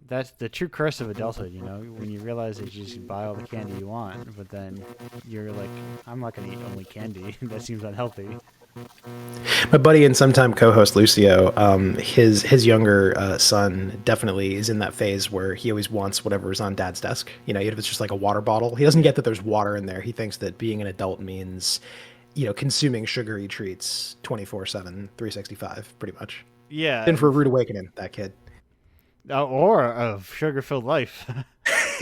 that's the true curse of adulthood, when you realize that you just buy all the candy you want, but then you're like, I'm not going to eat only candy. That seems unhealthy. My buddy and sometime co-host Lucio, his younger son definitely is in that phase where he always wants whatever is on dad's desk. Even if it's just like a water bottle, he doesn't get that there's water in there. He thinks that being an adult means, consuming sugary treats 24/7, 365, pretty much. Yeah. In for a rude awakening, that kid. Or a sugar-filled life.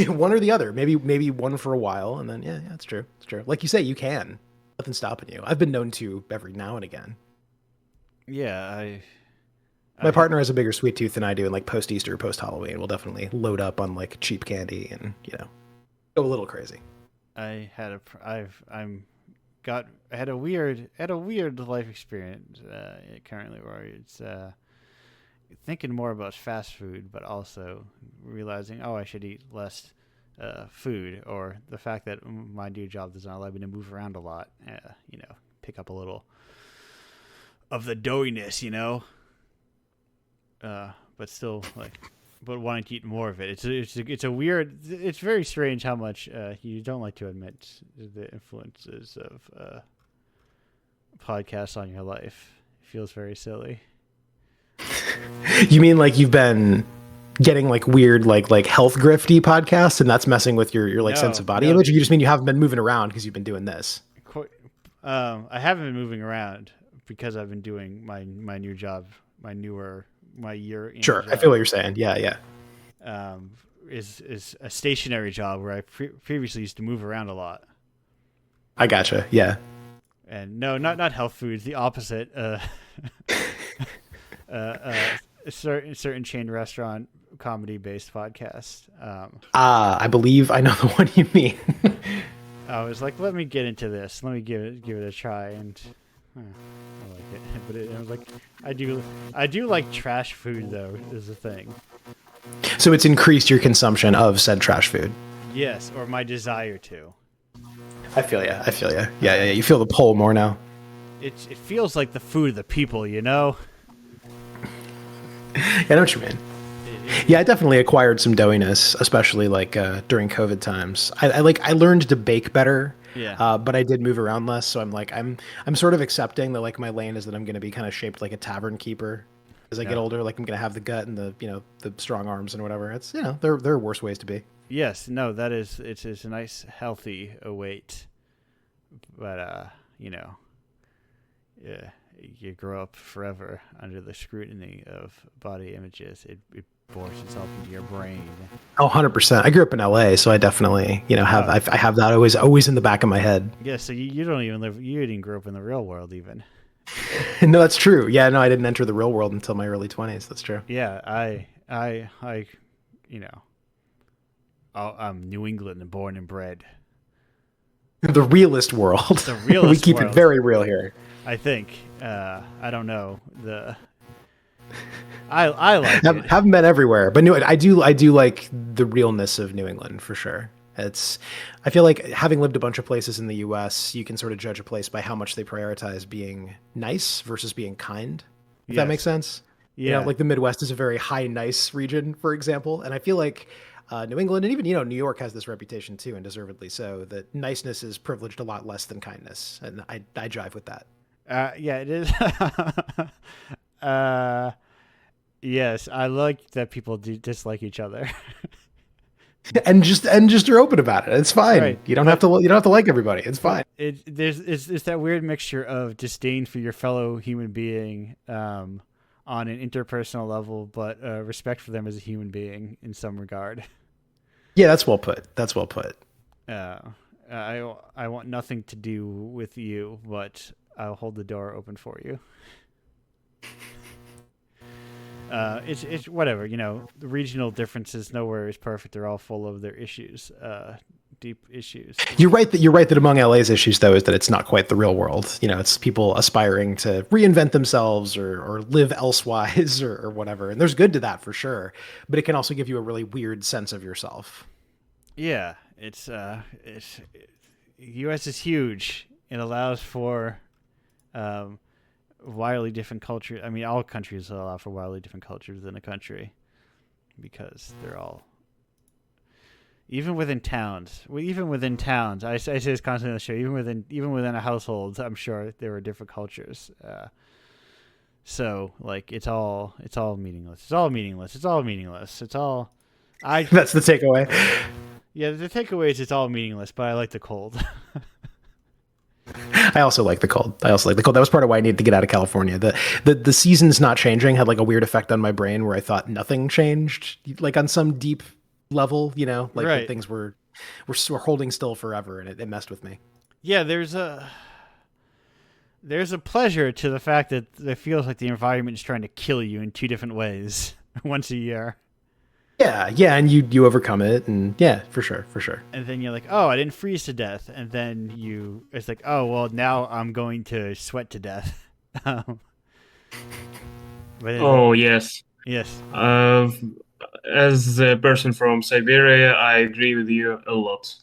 One or the other. Maybe one for a while, and then yeah, it's true. It's true. Like you say, you can. Nothing's stopping you. I've been known to every now and again. Yeah, my partner has a bigger sweet tooth than I do, and like post Easter, post Halloween, we'll definitely load up on like cheap candy and go a little crazy. I had a weird life experience currently where it's thinking more about fast food, but also realizing, I should eat less food, or the fact that my new job does not allow me to move around a lot. Pick up a little of the doughiness, but still but wanting to eat more of it. It's very strange how much you don't like to admit the influences of podcasts on your life. It feels very silly. You mean like you've been getting like weird like health grifty podcasts, and that's messing with your like sense of body image? Or you just mean you haven't been moving around because you've been doing this? I haven't been moving around because I've been doing my new job, my year. Sure, job. I feel what you're saying. Yeah. Is a stationary job where I previously used to move around a lot. I gotcha. Yeah. And no, not health foods. The opposite. A certain chain restaurant comedy based podcast. I believe I know the one you mean. I was like, let me get into this. Let me give it a try, and I like it. But it was like, I do like trash food though. Is the thing. So it's increased your consumption of said trash food. Yes, or my desire to. I feel you. Yeah. You feel the pull more now. It feels like the food of the people, Yeah, I know what you mean. Yeah, I definitely acquired some doughiness, especially like during COVID times. I learned to bake better. Yeah. But I did move around less, so I'm sort of accepting that like my lane is that I'm going to be kind of shaped like a tavern keeper as I get older. Like I'm going to have the gut and the the strong arms and whatever. It's there are worse ways to be. Yes, no, it's a nice healthy weight, but yeah, you grow up forever under the scrutiny of body images. It bores itself into your brain. Oh, 100%. I grew up in LA, so I definitely, have I have that always in the back of my head. Yeah, so you don't even you didn't grow up in the real world even. No, that's true. Yeah, no, I didn't enter the real world until my early 20s. That's true. Yeah, I'm New England and born and bred. The realist world. The realist we keep world. It very real here. I think. I don't know. I like it. Haven't been everywhere, but no, I do like the realness of New England for sure. I feel like having lived a bunch of places in the U.S., you can sort of judge a place by how much they prioritize being nice versus being kind. If that makes sense. Yeah. Like the Midwest is a very high nice region, for example, and I feel like New England and even New York has this reputation too, and deservedly so, that niceness is privileged a lot less than kindness, and I jive with that. Yeah, it is. Yes, I like that people dislike each other. and just are open about it. It's fine. Right. You don't have to like everybody. It's fine. It's that weird mixture of disdain for your fellow human being on an interpersonal level, but respect for them as a human being in some regard. Yeah, that's well put. I want nothing to do with you, but I'll hold the door open for you. It's whatever, the regional differences nowhere is perfect. They're all full of their issues, deep issues. You're right that among LA's issues though is that it's not quite the real world. It's people aspiring to reinvent themselves or live elsewise or whatever. And there's good to that for sure, but it can also give you a really weird sense of yourself. Yeah, it's U.S. is huge. It allows for wildly different culture. I mean, all countries allow for wildly different cultures within a country. because they're all even within towns. I say this constantly on the show. Even within a household, I'm sure there were different cultures. So like it's all meaningless. It's all meaningless. It's all meaningless. It's all. That's the takeaway. Yeah, the takeaway is it's all meaningless, but I like the cold. I also like the cold. That was part of why I needed to get out of California. The seasons not changing had like a weird effect on my brain where I thought nothing changed, like on some deep level, like right. things were holding still forever, and it messed with me. Yeah, there's a pleasure to the fact that it feels like the environment is trying to kill you in two different ways once a year. Yeah, and you overcome it, and yeah, for sure. And then you're like, oh, I didn't freeze to death, and then it's like, oh, well, now I'm going to sweat to death. Yes. Yes. As a person from Siberia, I agree with you a lot.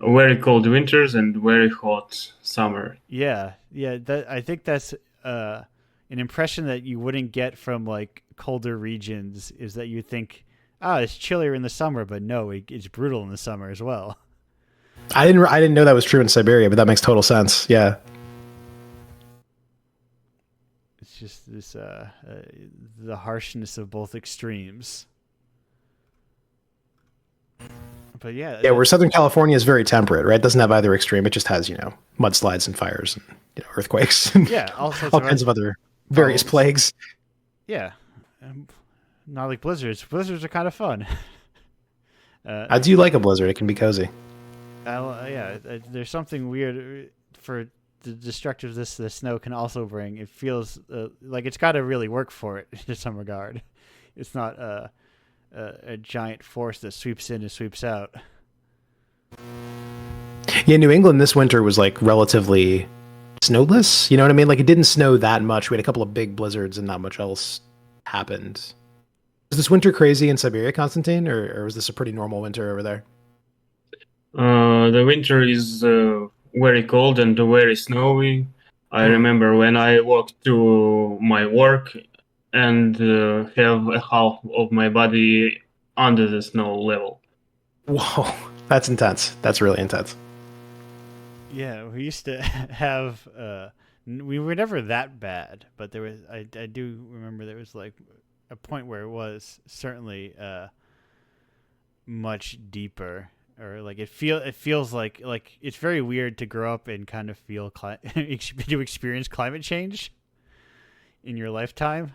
Very cold winters and very hot summer. Yeah. I think that's an impression that you wouldn't get from like colder regions. Is that you think, it's chillier in the summer, but no, it's brutal in the summer as well. I didn't know that was true in Siberia, but that makes total sense. Yeah. It's just this the harshness of both extremes. But yeah, where Southern California is very temperate, right? It doesn't have either extreme. It just has mudslides and fires and earthquakes and all kinds of other various plagues. Yeah, not like blizzards. Blizzards are kind of fun. I do like a blizzard. It can be cozy. There's something weird for the destructiveness the snow can also bring. It feels like it's got to really work for it in some regard. It's not a giant force that sweeps in and sweeps out. Yeah, New England this winter was like relatively snowless. You know what I mean? Like it didn't snow that much. We had a couple of big blizzards and not much else happened. Was this winter crazy in Siberia, Konstantin, or was this a pretty normal winter over there? The winter is very cold and very snowy. I remember when I walked to my work and have a half of my body under the snow level. Whoa, that's intense. That's really intense. Yeah, we used to have. We were never that bad, but there was. I do remember there was like a point where it was certainly much deeper, or like it feels like it's very weird to grow up and kind of feel to experience climate change in your lifetime.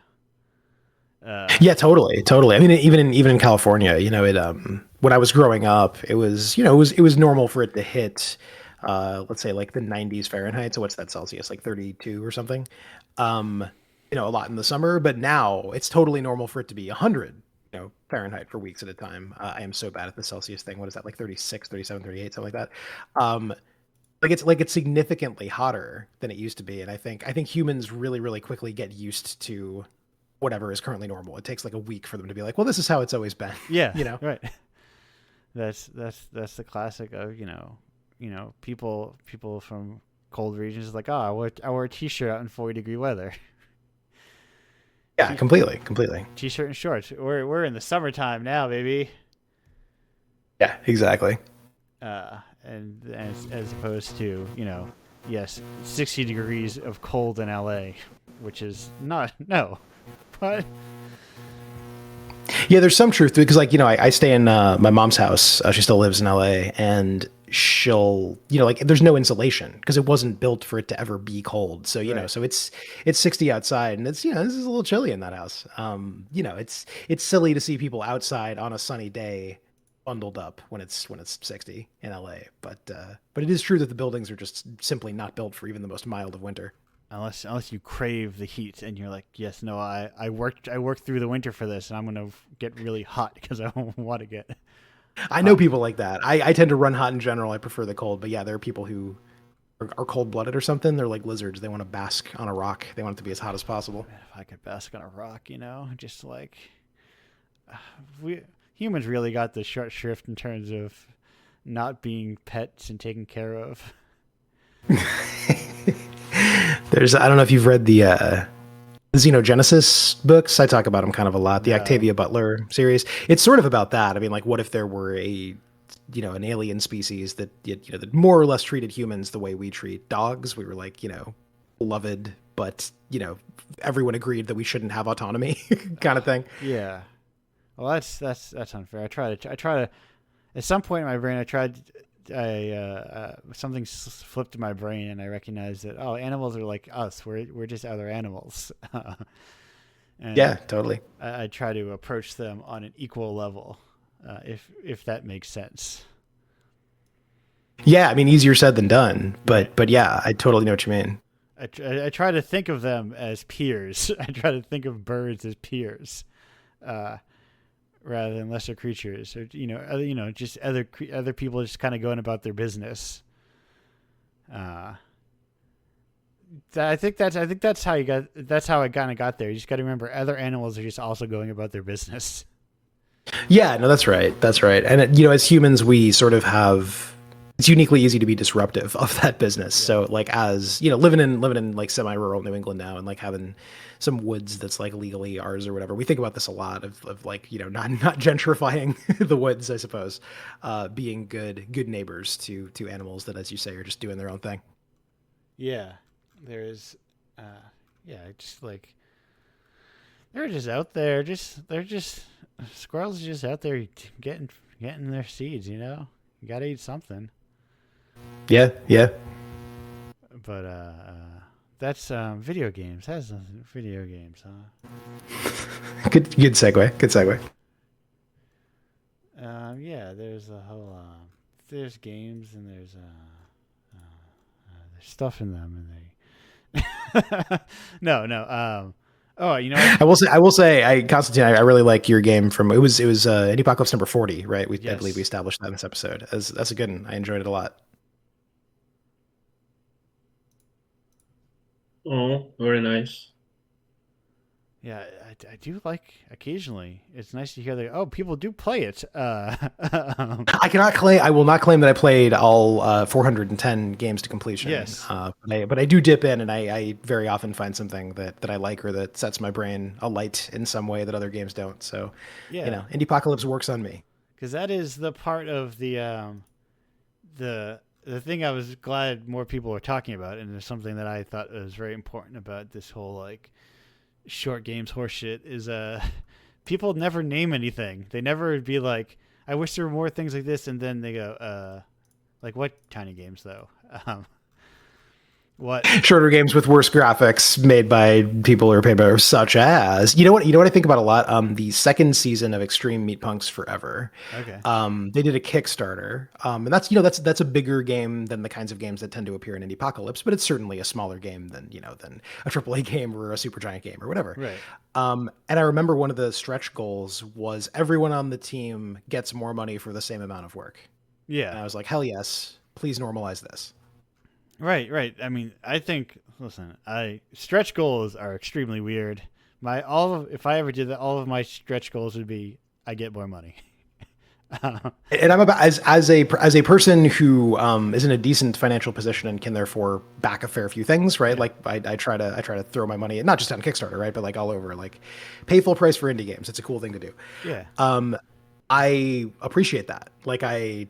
Yeah, totally. I mean, even in California, when I was growing up, it was normal for it to hit, let's say like the 90s Fahrenheit. So what's that Celsius, like 32 or something? A lot in the summer, but now it's totally normal for it to be 100, Fahrenheit for weeks at a time. I am so bad at the Celsius thing. What is that? Like 36, 37, 38, something like that. It's significantly hotter than it used to be. And I think humans really, really quickly get used to whatever is currently normal. It takes like a week for them to be like, well, this is how it's always been. Yeah. Right. That's the classic of, people from cold regions like, I wore a t-shirt out in 40-degree weather. Yeah, completely. T-shirt and shorts. We're in the summertime now, baby. Yeah, exactly. And as opposed to, yes, 60 degrees of cold in LA, which is but yeah, there's some truth to it because, I stay in my mom's house. She still lives in LA, and she'll, there's no insulation because it wasn't built for it to ever be cold. So, so it's 60 outside, and it's, this is a little chilly in that house. It's silly to see people outside on a sunny day bundled up when it's 60 in LA. But it is true that the buildings are just simply not built for even the most mild of winter. Unless you crave the heat and you're like, yes, no, I worked through the winter for this, and I'm gonna get really hot because I don't want to get. I know people like that. I tend to run hot in general. I prefer the cold, but yeah, there are people who are cold-blooded or something. They're like lizards. They want to bask on a rock. They want it to be as hot as possible. If I could bask on a rock, just like we humans really got the short shrift in terms of not being pets and taken care of. I don't know if you've read the the Xenogenesis books. I talk about them kind of a lot. The No. Octavia Butler series. It's sort of about that. I mean, like, what if there were an alien species that, that more or less treated humans the way we treat dogs? We were like, beloved, but, everyone agreed that we shouldn't have autonomy kind of thing. Yeah. Well, that's unfair. I try to. At some point in my brain, something flipped in my brain, and I recognized that animals are like us. We're just other animals. And Yeah, totally. I try to approach them on an equal level, if that makes sense. Yeah, I mean, easier said than done, but yeah, I totally know what you mean. I try to think of them as peers. I try to think of birds as peers, rather than lesser creatures, or just other people just kind of going about their business. I think that's how I kind of got there. You just got to remember, other animals are just also going about their business. Yeah, no, that's right. That's right. And as humans, we sort of have. It's uniquely easy to be disruptive of that business. Yeah. So, like, as living in like semi-rural New England now, and like having some woods that's like legally ours or whatever, we think about this a lot of like not gentrifying the woods, I suppose, being good neighbors to animals that, as you say, are just doing their own thing. Yeah, there's, just like they're just out there, squirrels are just out there getting their seeds. You gotta eat something. Yeah. But that's video games. That's video games, huh? Good segue. Yeah. There's a whole. There's games and there's stuff in them, and they. No. Oh, you know what? I will say, Constantine, I really like your game from. It was Indiepocalypse number 40, right? Yes. I believe we established that in this episode. That's a good one. I enjoyed it a lot. Oh, very nice. Yeah, I do like occasionally. It's nice to hear that. People do play it. I will not claim that I played all 410 games to completion. Yes. But I do dip in, and I very often find something that I like, or that sets my brain alight in some way that other games don't. So, yeah, Indiepocalypse works on me. Because that is the part of the thing I was glad more people were talking about, and there's something that I thought was very important about this whole like short games horseshit is people never name anything. They never be like, I wish there were more things like this, and then they go, like, what tiny games though? What shorter games with worse graphics made by people who are paid by, such as what I think about a lot, the second season of Extreme Meat Punks Forever. Okay. They did a Kickstarter, and that's a bigger game than the kinds of games that tend to appear in Indiepocalypse, but it's certainly a smaller game than a AAA game or a Supergiant game or whatever. Right. And I remember one of the stretch goals was everyone on the team gets more money for the same amount of work. Yeah. And I was like, hell yes, please normalize this. Right. I mean, I think. Listen, stretch goals are extremely weird. If I ever did that, all of my stretch goals would be I get more money. And I'm about as a person who is in a decent financial position and can therefore back a fair few things, right? Yeah. Like I try to throw my money, not just on Kickstarter, right, but like all over, like pay full price for indie games. It's a cool thing to do. Yeah. I appreciate that. Like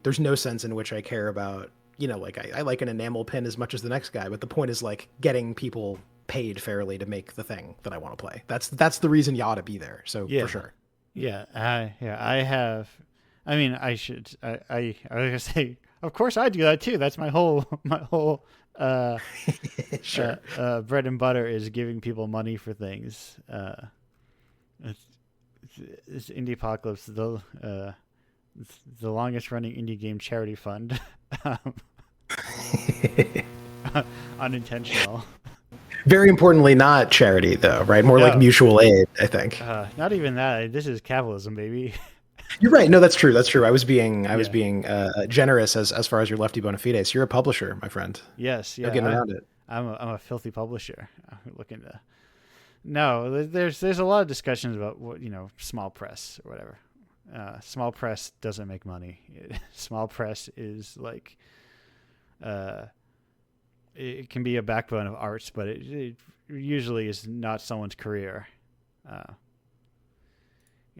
there's no sense in which I care about. I like an enamel pin as much as the next guy, but the point is like getting people paid fairly to make the thing that I want to play. That's the reason you ought to be there. So yeah. For sure. Yeah. I have. I mean, I should. I was gonna say, of course I do that too. That's my whole sure. Bread and butter is giving people money for things. It's Indiepocalypse, the longest running indie game charity fund. Unintentional. Very importantly, not charity though, right? More like mutual aid, I think. Not even that. This is capitalism, baby. You're right. No, that's true. I was being generous as far as your lefty bona fides. You're a publisher, my friend. Yes. Yeah. No getting around it. I'm a filthy publisher. I'm looking to. No, there's a lot of discussions about what small press or whatever. Small press doesn't make money. Small press is like, it can be a backbone of arts, but it usually is not someone's career.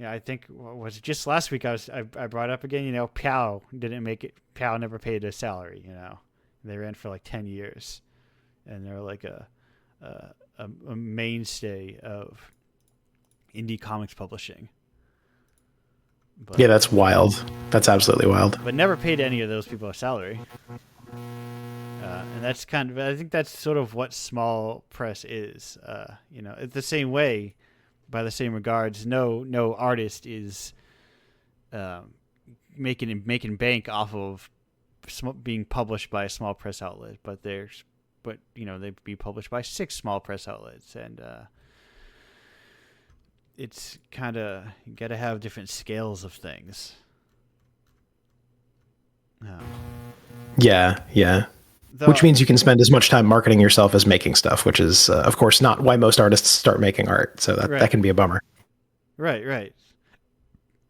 I think was it just last week I brought up again. Pow didn't make it. Pow never paid a salary. They ran for like 10 years, and they're like a mainstay of indie comics publishing. But, yeah, that's wild. That's absolutely wild. But never paid any of those people a salary. And that's I think that's sort of what small press is. It's the same way, by the same regards, no artist is making bank off of being published by a small press outlet, but they'd be published by 6 small press outlets, and it's kind of, you got to have different scales of things. Yeah. Which means you can spend as much time marketing yourself as making stuff, which is, of course, not why most artists start making art. So that can be a bummer. Right.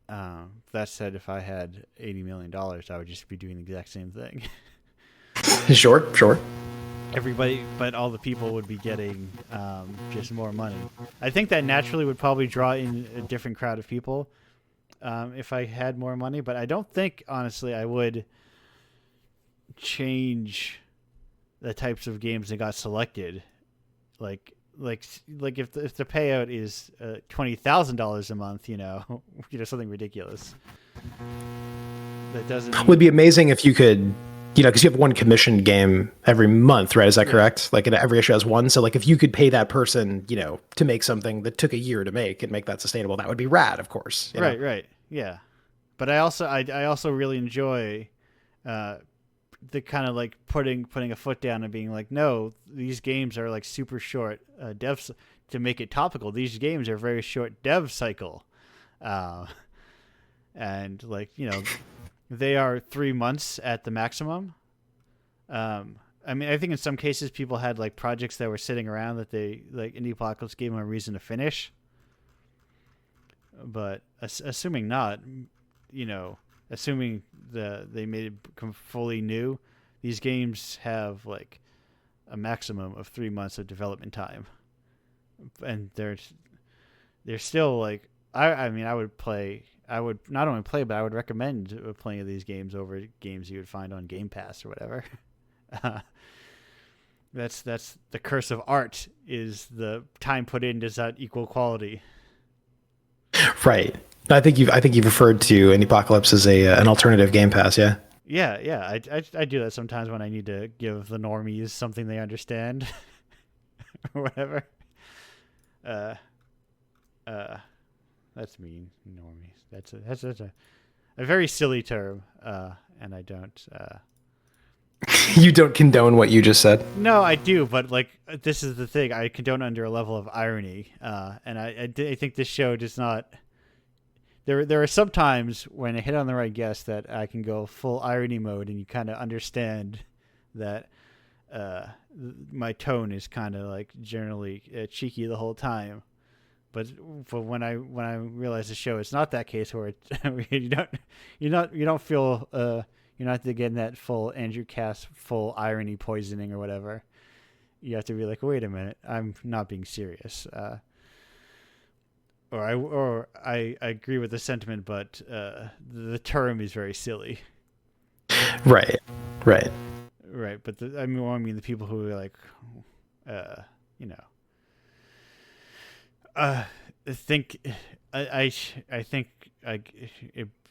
That said, if I had $80 million, I would just be doing the exact same thing. Sure. Everybody, but all the people would be getting just more money. I think that naturally would probably draw in a different crowd of people if I had more money. But I don't think, honestly, I would change the types of games that got selected. Like if the payout is $20,000 a month, something ridiculous. That doesn't. It would be amazing if you could, because you have one commissioned game every month, right? Is that correct? Like every issue has one. So like if you could pay that person, to make something that took a year to make and make that sustainable, that would be rad, of course. Right. Yeah. But I also really enjoy the kind of like putting a foot down and being like, no, these games are like super short devs. To make it topical, these games are very short dev cycle, and like they are 3 months at the maximum. I think in some cases people had like projects that were sitting around that they like Indiepocalypse gave them a reason to finish. But assuming not, assuming they made it fully new, these games have like a maximum of 3 months of development time, and they're still like I would not only play, but I would recommend playing of these games over games you would find on Game Pass or whatever. That's the curse of art, is the time put in does not equal quality. Right. I think you've referred to Indiepocalypse as an alternative Game Pass, yeah. Yeah. I do that sometimes when I need to give the normies something they understand, or whatever. That's mean, normies. That's a very silly term, and I don't. You don't condone what you just said? No, I do, but like this is the thing. I condone under a level of irony, and I think this show does not. There are some times when I hit on the right guess that I can go full irony mode, and you kind of understand that my tone is kind of like generally cheeky the whole time. But when I realize the show, it's not that case where you don't feel you're not getting that full Andrew Cass full irony poisoning or whatever. You have to be like, wait a minute, I'm not being serious. Or I agree with the sentiment, but the term is very silly. Right. But I mean the people who are like, I think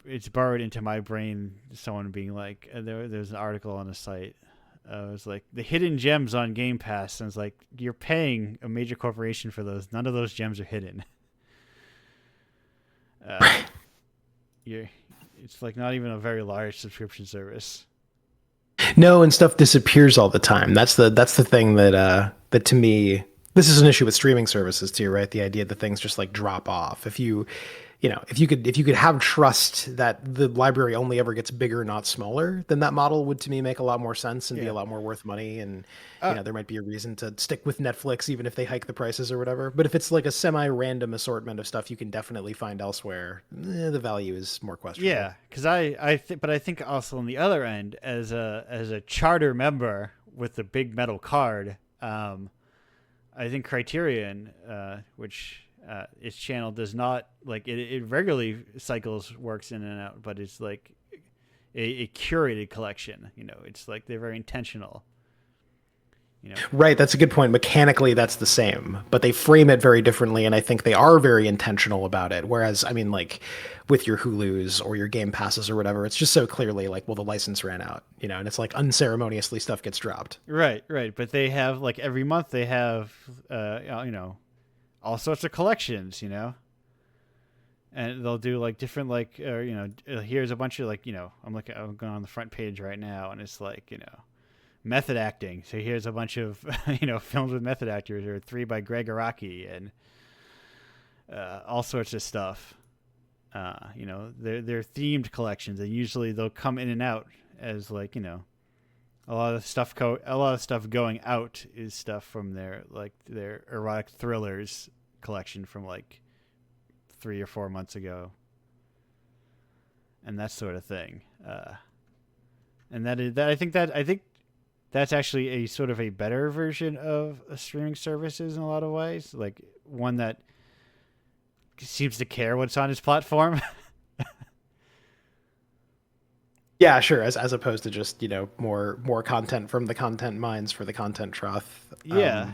it's borrowed into my brain. Someone being like, there's an article on the site. It was like the hidden gems on Game Pass, and it's like you're paying a major corporation for those. None of those gems are hidden. It's like not even a very large subscription service. No, and stuff disappears all the time. That's the thing that to me, this is an issue with streaming services too, right? The idea that things just like drop off. If you could have trust that the library only ever gets bigger, not smaller, then that model would to me make a lot more sense and be a lot more worth money. And there might be a reason to stick with Netflix even if they hike the prices or whatever. But if it's like a semi-random assortment of stuff you can definitely find elsewhere, the value is more questionable. Yeah, because I think also on the other end, as a charter member, with the big metal card. I think Criterion, which its channel does not like it regularly cycles works in and out, but it's like a curated collection. You know, it's like they're very intentional. You know, Right, that's a good point. Mechanically, that's the same, but they frame it very differently, and I think they are very intentional about it. Whereas, I mean, like with your Hulus or your Game Passes or whatever, it's just so clearly like, well, the license ran out, you know, and it's like unceremoniously stuff gets dropped. right. But they have like every month they have, you know, all sorts of collections. You know, and they'll do like different like, you know, here's a bunch of like, you know, I'm going on the front page right now, and it's like, you know, method acting. So here's a bunch of you know films with method actors, or 3 by Greg Araki, and all sorts of stuff. You know, they're themed collections, and usually they'll come in and out as like, you know, a lot of stuff going out is stuff from their erotic thrillers collection from like 3 or 4 months ago, and that sort of thing. And I think that's actually a sort of a better version of a streaming services in a lot of ways, like one that seems to care what's on his platform. Yeah, sure. As opposed to just, you know, more content from the content mines for the content trough. Yeah.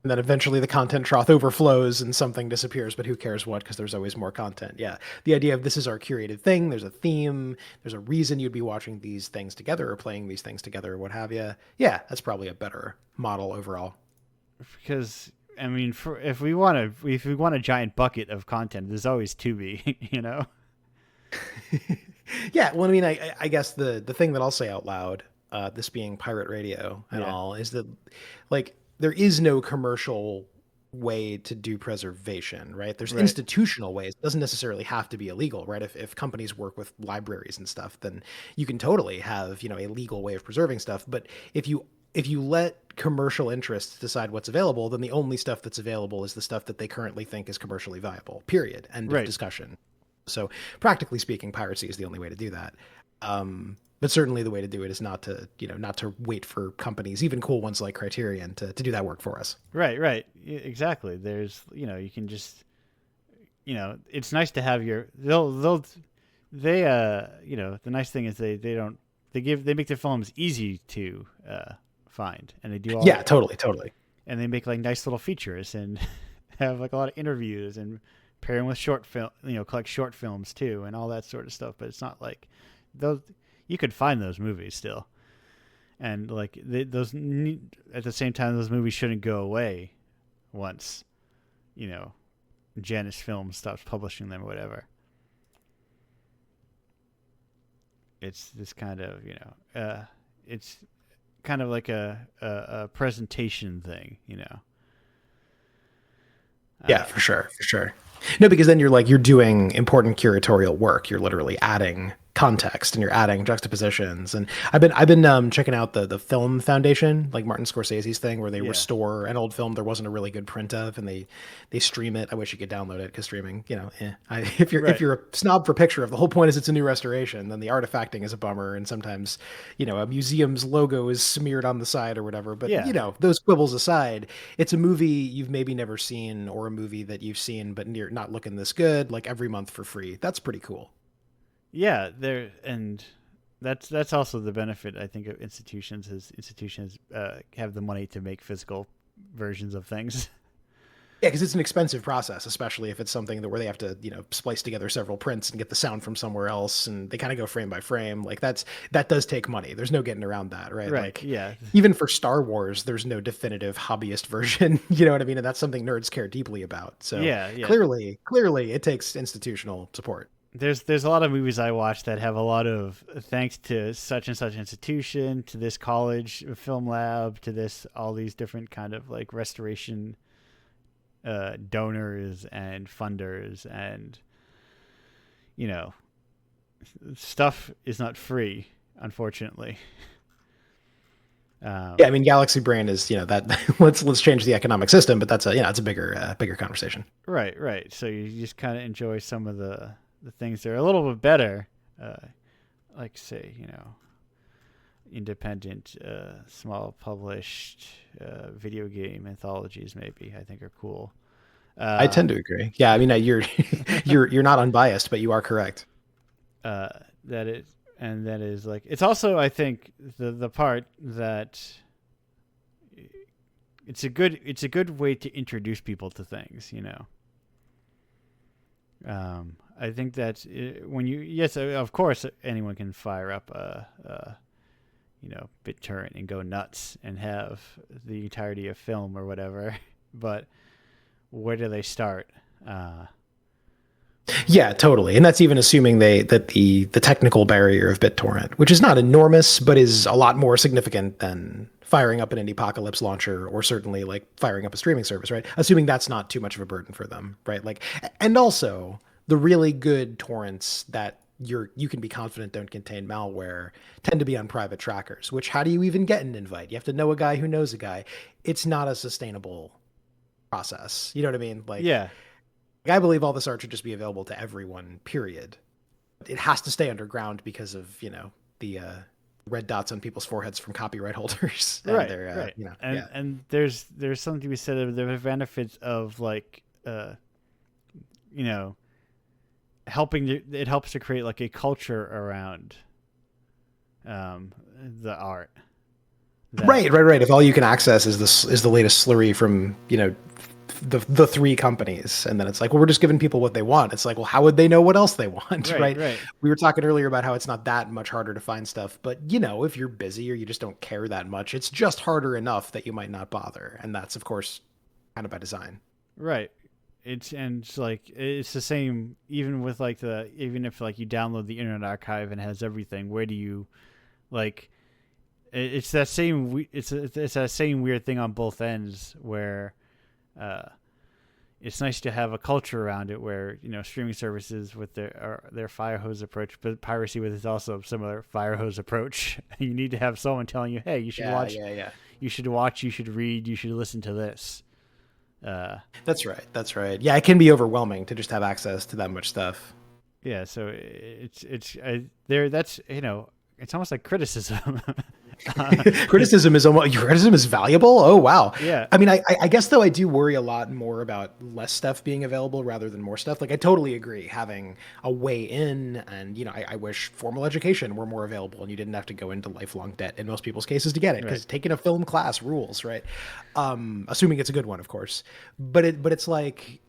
And then eventually the content trough overflows and something disappears, but who cares what? Because there's always more content. Yeah. The idea of this is our curated thing. There's a theme. There's a reason you'd be watching these things together or playing these things together or what have you. Yeah, that's probably a better model overall. Because I mean, if we want a giant bucket of content, there's always Tubi, you know. Yeah, well, I mean, I guess the thing that I'll say out loud, this being pirate radio and all, is that like there is no commercial way to do preservation, right? There's institutional ways. It doesn't necessarily have to be illegal, right? If companies work with libraries and stuff, then you can totally have, you know, a legal way of preserving stuff. But if you let commercial interests decide what's available, then the only stuff that's available is the stuff that they currently think is commercially viable. Period. End of discussion. So practically speaking, piracy is the only way to do that. But certainly the way to do it is not to wait for companies, even cool ones like Criterion, to do that work for us. Right. Exactly. There's, you know, you can just, you know, it's nice to have you know, the nice thing is they make their films easy to find, and they do all totally. And they make like nice little features and have like a lot of interviews and pair them with short film, you know, collect short films too, and all that sort of stuff. But it's not like those, you could find those movies still, and like those at the same time, those movies shouldn't go away once, you know, Janus Films stops publishing them or whatever. It's this kind of, you know, it's kind of like a presentation thing, you know. Yeah, for sure. No, because then you're doing important curatorial work. You're literally adding context and you're adding juxtapositions. And I've been checking out the Film Foundation, like Martin Scorsese's thing, where they restore an old film there wasn't a really good print of, and they stream it. I wish you could download it, because streaming, you know, if you're a snob for picture, if the whole point is it's a new restoration, then the artifacting is a bummer, and sometimes, you know, a museum's logo is smeared on the side or whatever. But you know, those quibbles aside, it's a movie you've maybe never seen, or a movie that you've seen but you're not looking this good, like every month for free. That's pretty cool. Yeah, that's also the benefit, I think, of institutions. Is institutions have the money to make physical versions of things. Yeah, because it's an expensive process, especially if it's something where they have to, you know, splice together several prints and get the sound from somewhere else, and they kind of go frame by frame. Like that does take money. There's no getting around that, right? Like, yeah. Even for Star Wars, there's no definitive hobbyist version. You know what I mean? And that's something nerds care deeply about. So clearly, it takes institutional support. There's a lot of movies I watch that have a lot of thanks to such and such institution, to this college film lab, to this, all these different kind of like restoration donors and funders, and, you know, stuff is not free, unfortunately. Yeah, I mean, Galaxy Brain is, you know, that let's change the economic system, but that's it's a bigger conversation. Right. So you just kind of enjoy some of the things that are a little bit better, like say, you know, independent, small published video game anthologies. Maybe I think are cool. I tend to agree. Yeah, I mean, you're you're not unbiased, but you are correct. That is, and that is like it's also I think the part that it's a good way to introduce people to things, you know. I think that when you yes, of course anyone can fire up a BitTorrent and go nuts and have the entirety of film or whatever, but where do they start? Yeah, totally. And that's even assuming that the technical barrier of BitTorrent, which is not enormous, but is a lot more significant than firing up an Indiepocalypse launcher or certainly like firing up a streaming service, right? Assuming that's not too much of a burden for them, right? Like, and also the really good torrents that you can be confident don't contain malware tend to be on private trackers, which how do you even get an invite? You have to know a guy who knows a guy. It's not a sustainable process. You know what I mean? Like, Yeah. I believe all this art should just be available to everyone, period. It has to stay underground because of, the red dots on people's foreheads from copyright holders. And Right, their, right. yeah. And there's something to be said of the benefits of like, it helps to create like a culture around the art. Right. If all you can access is the latest slurry from, the three companies, and then it's like, well, we're just giving people what they want. It's like, well, how would they know what else they want? Right. We were talking earlier about how it's not that much harder to find stuff, but if you're busy or you just don't care that much, it's just harder enough that you might not bother. And that's of course kind of by design. Right. It's the same even with even if like you download the Internet Archive and has everything, where do you like it's that same it's that same weird thing on both ends where it's nice to have a culture around it where streaming services with their fire hose approach, but piracy with is also a similar fire hose approach. You need to have someone telling you, hey, you should watch, you should watch, you should read, you should listen to this. That's right. Yeah, it can be overwhelming to just have access to that much stuff. Yeah, so that's it's almost like criticism. Criticism is valuable. Oh wow. Yeah. I mean, I guess though I do worry a lot more about less stuff being available rather than more stuff. Like I totally agree having a way in, and I wish formal education were more available and you didn't have to go into lifelong debt in most people's cases to get it, because taking a film class rules, right? Assuming it's a good one, of course. But it's like.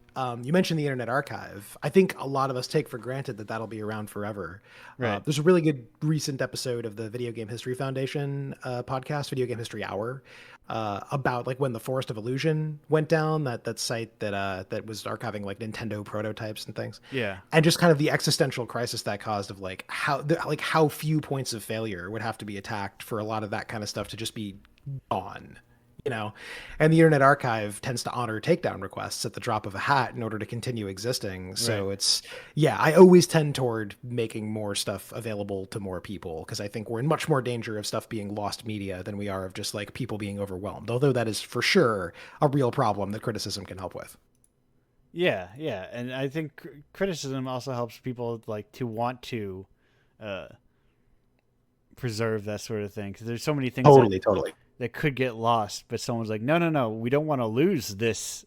You mentioned the Internet Archive. I think a lot of us take for granted that that'll be around forever. Right. There's a really good recent episode of the Video Game History Foundation podcast, Video Game History Hour, about like when the Forest of Illusion went down, that site that was archiving like Nintendo prototypes and things. Yeah. And just kind of the existential crisis that caused of like how few points of failure would have to be attacked for a lot of that kind of stuff to just be gone. And the Internet Archive tends to honor takedown requests at the drop of a hat in order to continue existing. So I always tend toward making more stuff available to more people, because I think we're in much more danger of stuff being lost media than we are of just like people being overwhelmed. Although that is for sure a real problem that criticism can help with. Yeah. And I think criticism also helps people like to want to preserve that sort of thing, because there's so many things Totally. that could get lost, but someone's like, no, we don't want to lose this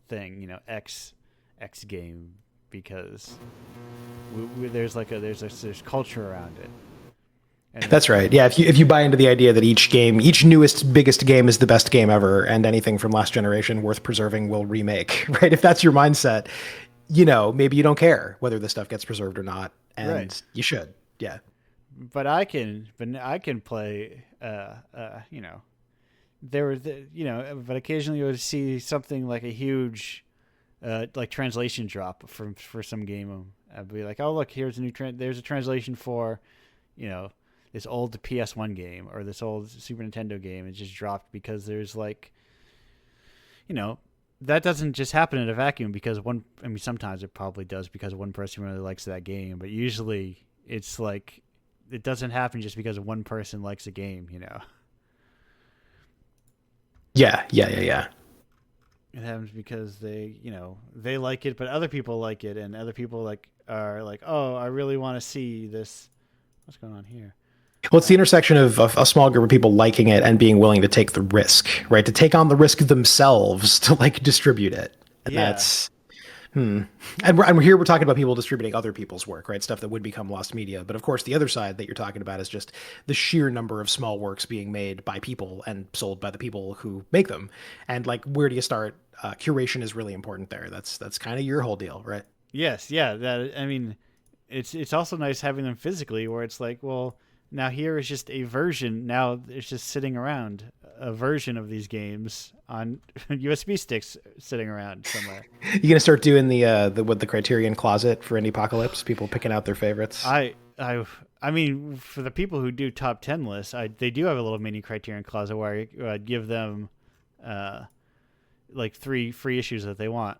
thing, X game, because there's culture around it. And that's right. Yeah, if you buy into the idea that each newest, biggest game is the best game ever, and anything from last generation worth preserving will remake, right? If that's your mindset, maybe you don't care whether this stuff gets preserved or not, and you should. Yeah. But I can play, but occasionally you would see something like a huge, like translation drop for some game. I'd be like, oh look, here's a new there's a translation for, this old PS1 game or this old Super Nintendo game. It just dropped because there's like, that doesn't just happen in a vacuum because sometimes it probably does because one person really likes that game, but usually it's like, it doesn't happen just because one person likes a game, Yeah. It happens because they like it, but other people like it, and other people are like, oh, I really want to see this. What's going on here? Well, it's the intersection of a small group of people liking it and being willing to take the risk, right? To take on the risk themselves to like distribute it. And Yeah. and we're talking about people distributing other people's work, right? Stuff that would become lost media. But of course, the other side that you're talking about is just the sheer number of small works being made by people and sold by the people who make them. And like, where do you start? Curation is really important there. That's kind of your whole deal, right? Yes, yeah. That I mean, it's also nice having them physically, where it's like, well, now here is just a version. Now it's just sitting around a version of these games on USB sticks sitting around somewhere. You gonna start doing the Criterion closet for Indiepocalypse? People picking out their favorites. I mean, for the people who do top 10 lists, they do have a little mini Criterion closet where I give them like 3 free issues that they want.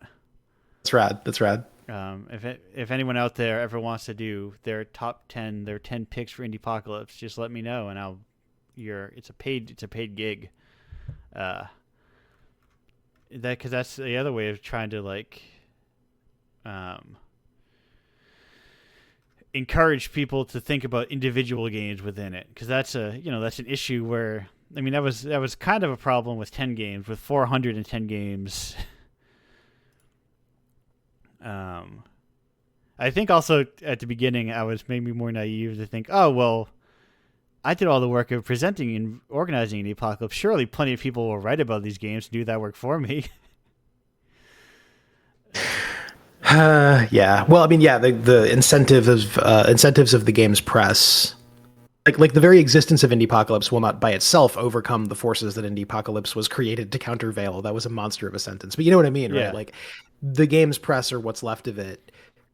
That's rad. That's rad. If anyone out there ever wants to do their top 10, their 10 picks for Indiepocalypse, just let me know and it's a paid gig. Because that's the other way of trying to like encourage people to think about individual games within it, because that's an issue where, I mean, that was kind of a problem with 10 games, with 410 games. I think also at the beginning I was maybe more naive to think, oh well, I did all the work of presenting and organizing the apocalypse. Surely plenty of people will write about these games and do that work for me. Yeah. Well, I mean, yeah, the incentives of the game's press, like the very existence of Indiepocalypse will not by itself overcome the forces that Indiepocalypse was created to countervail. That was a monster of a sentence, but you know what I mean, Yeah. right? Like the game's press, or what's left of it,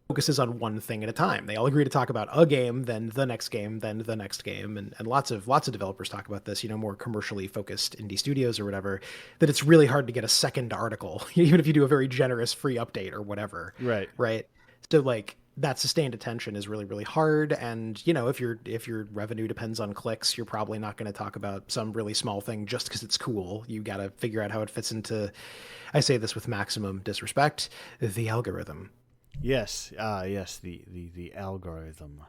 focuses on one thing at a time. They all agree to talk about a game, then the next game, then the next game, and lots of developers talk about this. More commercially focused indie studios or whatever. That it's really hard to get a second article, even if you do a very generous free update or whatever. Right. Right. So like that sustained attention is really really hard. And if your revenue depends on clicks, you're probably not going to talk about some really small thing just because it's cool. You got to figure out how it fits into. I say this with maximum disrespect, the algorithm. Yes. Yes. The algorithm.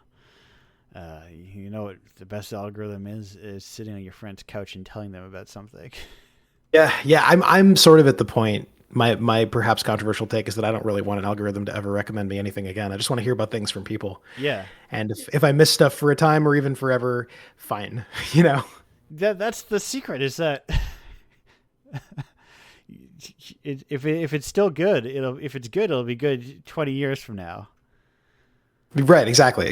You know what the best algorithm is sitting on your friend's couch and telling them about something. Yeah. I'm sort of at the point. My perhaps controversial take is that I don't really want an algorithm to ever recommend me anything again. I just want to hear about things from people. Yeah. And if I miss stuff for a time or even forever, fine. That's the secret, is that if it's still good, it'll be good 20 years from now. Right. Exactly.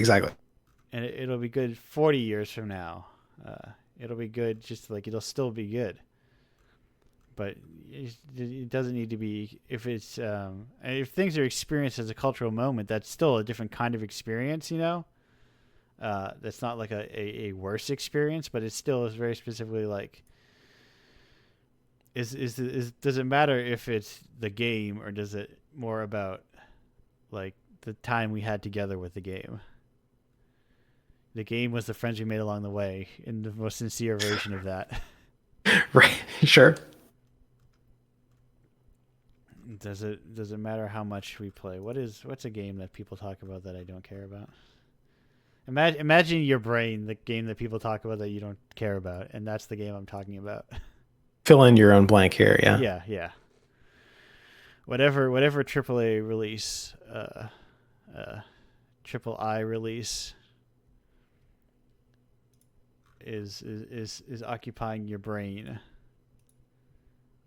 And it'll be good 40 years from now. It'll be good, just like it'll still be good. But it doesn't need to be, if things are experienced as a cultural moment, that's still a different kind of experience, That's not like a worse experience, but it still is very specifically like, does it matter if it's the game, or does it more about like the time we had together with the game? The game was the friends we made along the way, in the most sincere version of that. Right. Sure. Does it matter how much we play? What's a game that people talk about that I don't care about? Imagine your brain, the game that people talk about that you don't care about, and that's the game I'm talking about. Fill in your own blank here. Yeah. Yeah. Whatever AAA release, triple I release is occupying your brain.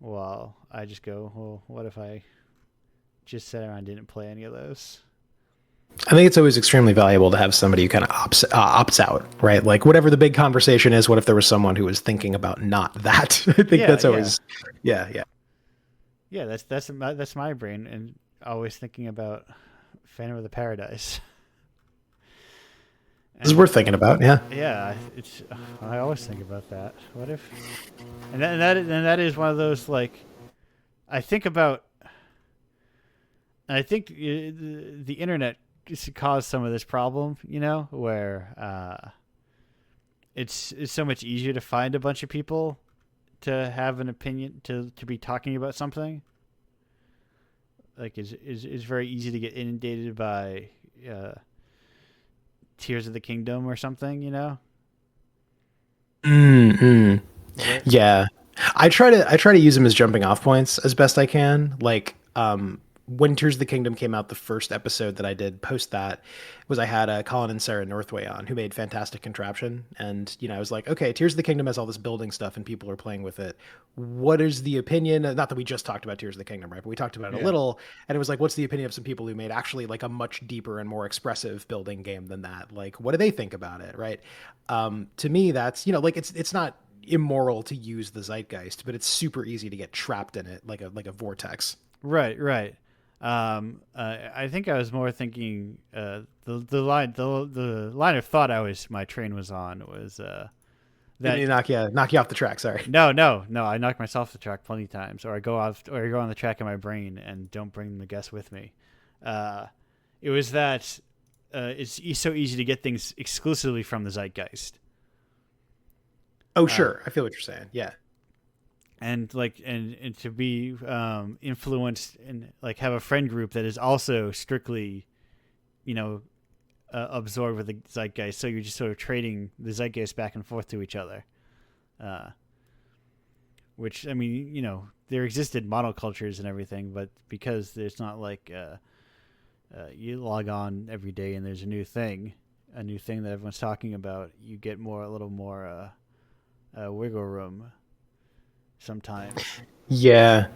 Well, I just go, well, what if I just sat around and didn't play any of those? I think it's always extremely valuable to have somebody who kind of opts out, right? Like whatever the big conversation is, what if there was someone who was thinking about not that? I think that's always, yeah. Yeah, that's my brain, and always thinking about Phantom of the Paradise. This is worth thinking about, yeah. Yeah, I always think about that. What if? And that is one of those, like, I think about. And I think the internet caused some of this problem, where it's so much easier to find a bunch of people to have an opinion, to be talking about something. Like, it's very easy to get inundated by Tears of the Kingdom or something, Mm-hmm. Right? Yeah. I try to use them as jumping off points as best I can. Like when Tears of the Kingdom came out, the first episode that I did post that was I had Colin and Sarah Northway on who made Fantastic Contraption. And, I was like, okay, Tears of the Kingdom has all this building stuff and people are playing with it. What is the opinion? Not that we just talked about Tears of the Kingdom, right? But we talked about it a Yeah. little. And it was like, what's the opinion of some people who made actually like a much deeper and more expressive building game than that? Like, what do they think about it, right? To me, that's, like it's not immoral to use the zeitgeist, but it's super easy to get trapped in it like a vortex. Right, right. I think I was more thinking the line of thought my train was on was Didn't that knock you off the track, sorry. no, I knock myself off the track plenty of times, or I go on the track in my brain and don't bring the guests with me. It was that it's so easy to get things exclusively from the zeitgeist. Oh, sure. I feel what you're saying. Yeah. And and to be influenced and like have a friend group that is also strictly, absorbed with the zeitgeist. So you're just sort of trading the zeitgeist back and forth to each other. Which I mean, there existed monocultures and everything, but because there's not like you log on every day and there's a new thing that everyone's talking about, you get a little more wiggle room sometimes. Yeah.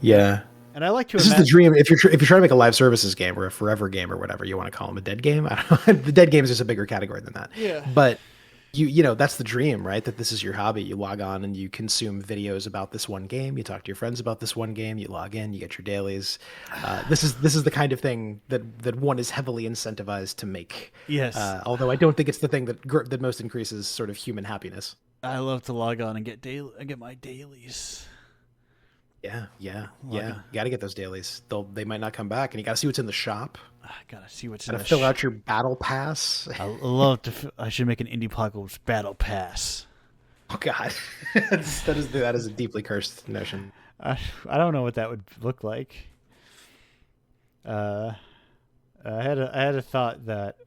Yeah. And I like to This is the dream. If you're trying to make a live services game or a forever game or whatever you want to call them, a dead game. I don't know. The dead game is just a bigger category than that. Yeah. But that's the dream, right? That this is your hobby. You log on and you consume videos about this one game. You talk to your friends about this one game. You log in. You get your dailies. This is the kind of thing that one is heavily incentivized to make. Yes. Although I don't think it's the thing that most increases sort of human happiness. I love to log on and get my dailies. Yeah. You got to get those dailies. They might not come back, and you got to see what's in the shop. I gotta see what's in Got to fill out your battle pass. I love to. I should make an Indiepocalypse battle pass. Oh God, that is a deeply cursed notion. I don't know what that would look like. I had a thought that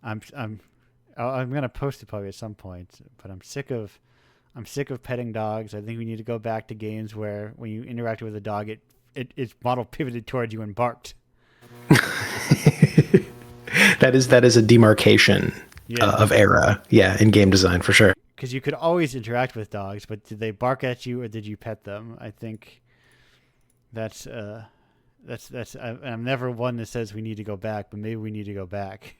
I'm gonna post it probably at some point, but I'm sick of petting dogs. I think we need to go back to games where when you interacted with a dog, its model pivoted towards you and barked. That is a demarcation of era, in game design for sure. Because you could always interact with dogs, but did they bark at you or did you pet them? I think that's I'm never one that says we need to go back, but maybe we need to go back.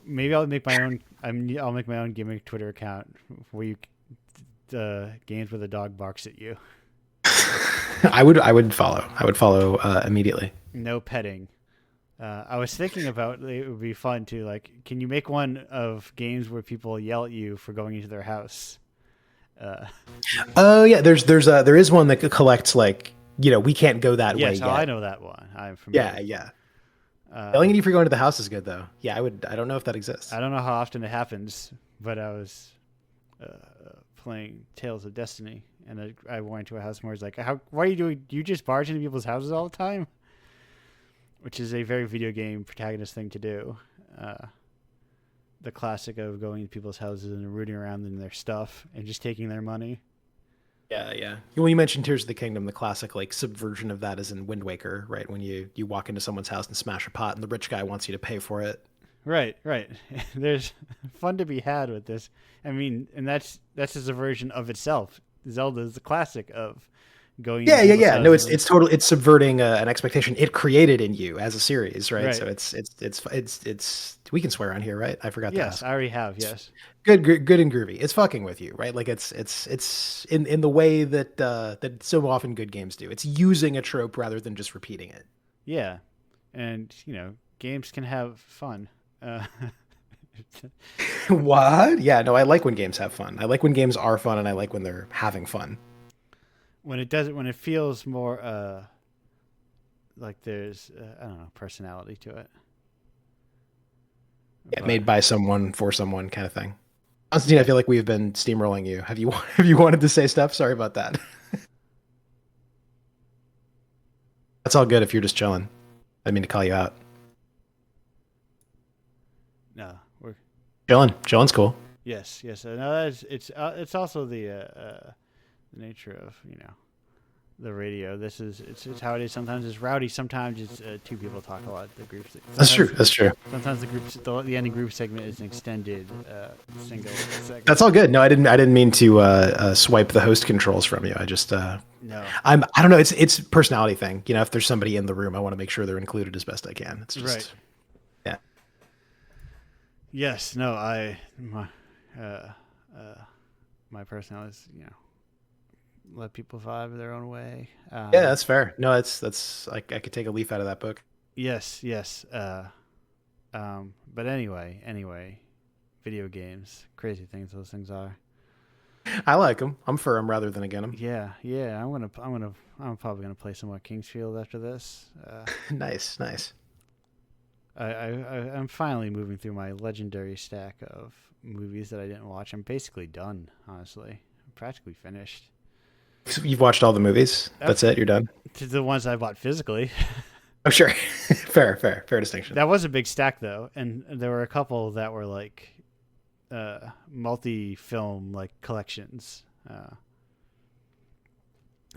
Maybe I'll make my own. I'll make my own gimmick Twitter account where you games where the dog barks at you. I would follow. Immediately. No petting. I was thinking about it would be fun to can you make one of games where people yell at you for going into their house? Oh yeah, there is one that collects we can't go that way yes, yet. I know that one. I'm familiar. Yeah. Yelling at you for going to the house is good though. Yeah, I don't know if that exists. I don't know how often it happens, but I was playing Tales of Destiny, and I went to a house where it's like, why are you doing? Do you just barge into people's houses all the time? Which is a very video game protagonist thing to do. The classic of going to people's houses and rooting around in their stuff and just taking their money. Yeah. When you mentioned Tears of the Kingdom, the classic subversion of that is in Wind Waker, right? When you walk into someone's house and smash a pot, and the rich guy wants you to pay for it. Right. There's fun to be had with this. I mean, and that's just a version of itself. Zelda is the classic of going. Yeah. No, it's totally it's subverting an expectation it created in you as a series, right? So it's we can swear on here, right? I forgot. Yes, I already have. Yes. Good and groovy. It's fucking with you, right? Like it's in the way that so often good games do. It's using a trope rather than just repeating it. Yeah, and games can have fun. What? Yeah, no, I like when games have fun. I like when games are fun, and I like when they're having fun. When it feels more like there's I don't know, personality to it. Yeah, made by someone for someone kind of thing. Constantine, I feel like we've been steamrolling you. Have you wanted to say stuff? Sorry about that. That's all good if you're just chilling. I didn't mean to call you out. No, we're Chilling. Chilling's cool. Yes, yes. No, it's also the nature of the radio. It's how it is. Sometimes it's rowdy. Sometimes it's two people talk a lot. The groups. That's true. That's true. Sometimes the ending group segment is an extended single segment. That's all good. No, I didn't mean to swipe the host controls from you. I just No. I don't know. It's a personality thing. If there's somebody in the room, I want to make sure they're included as best I can. It's just Right. Yeah. Yes. No. My personality is let people vibe their own way. Yeah, that's fair. No, that's I could take a leaf out of that book. Yes. Yes. But anyway, video games, crazy things those things are. I like them. I'm for them rather than against them. Yeah. I'm probably gonna play some more Kingsfield after this. Nice. I'm finally moving through my legendary stack of movies that I didn't watch. I'm basically done, honestly. I'm practically finished. So you've watched all the movies. That's it. You're done. To the ones I bought physically. Oh, sure. Fair distinction. That was a big stack though, and there were a couple that were like multi-film like collections.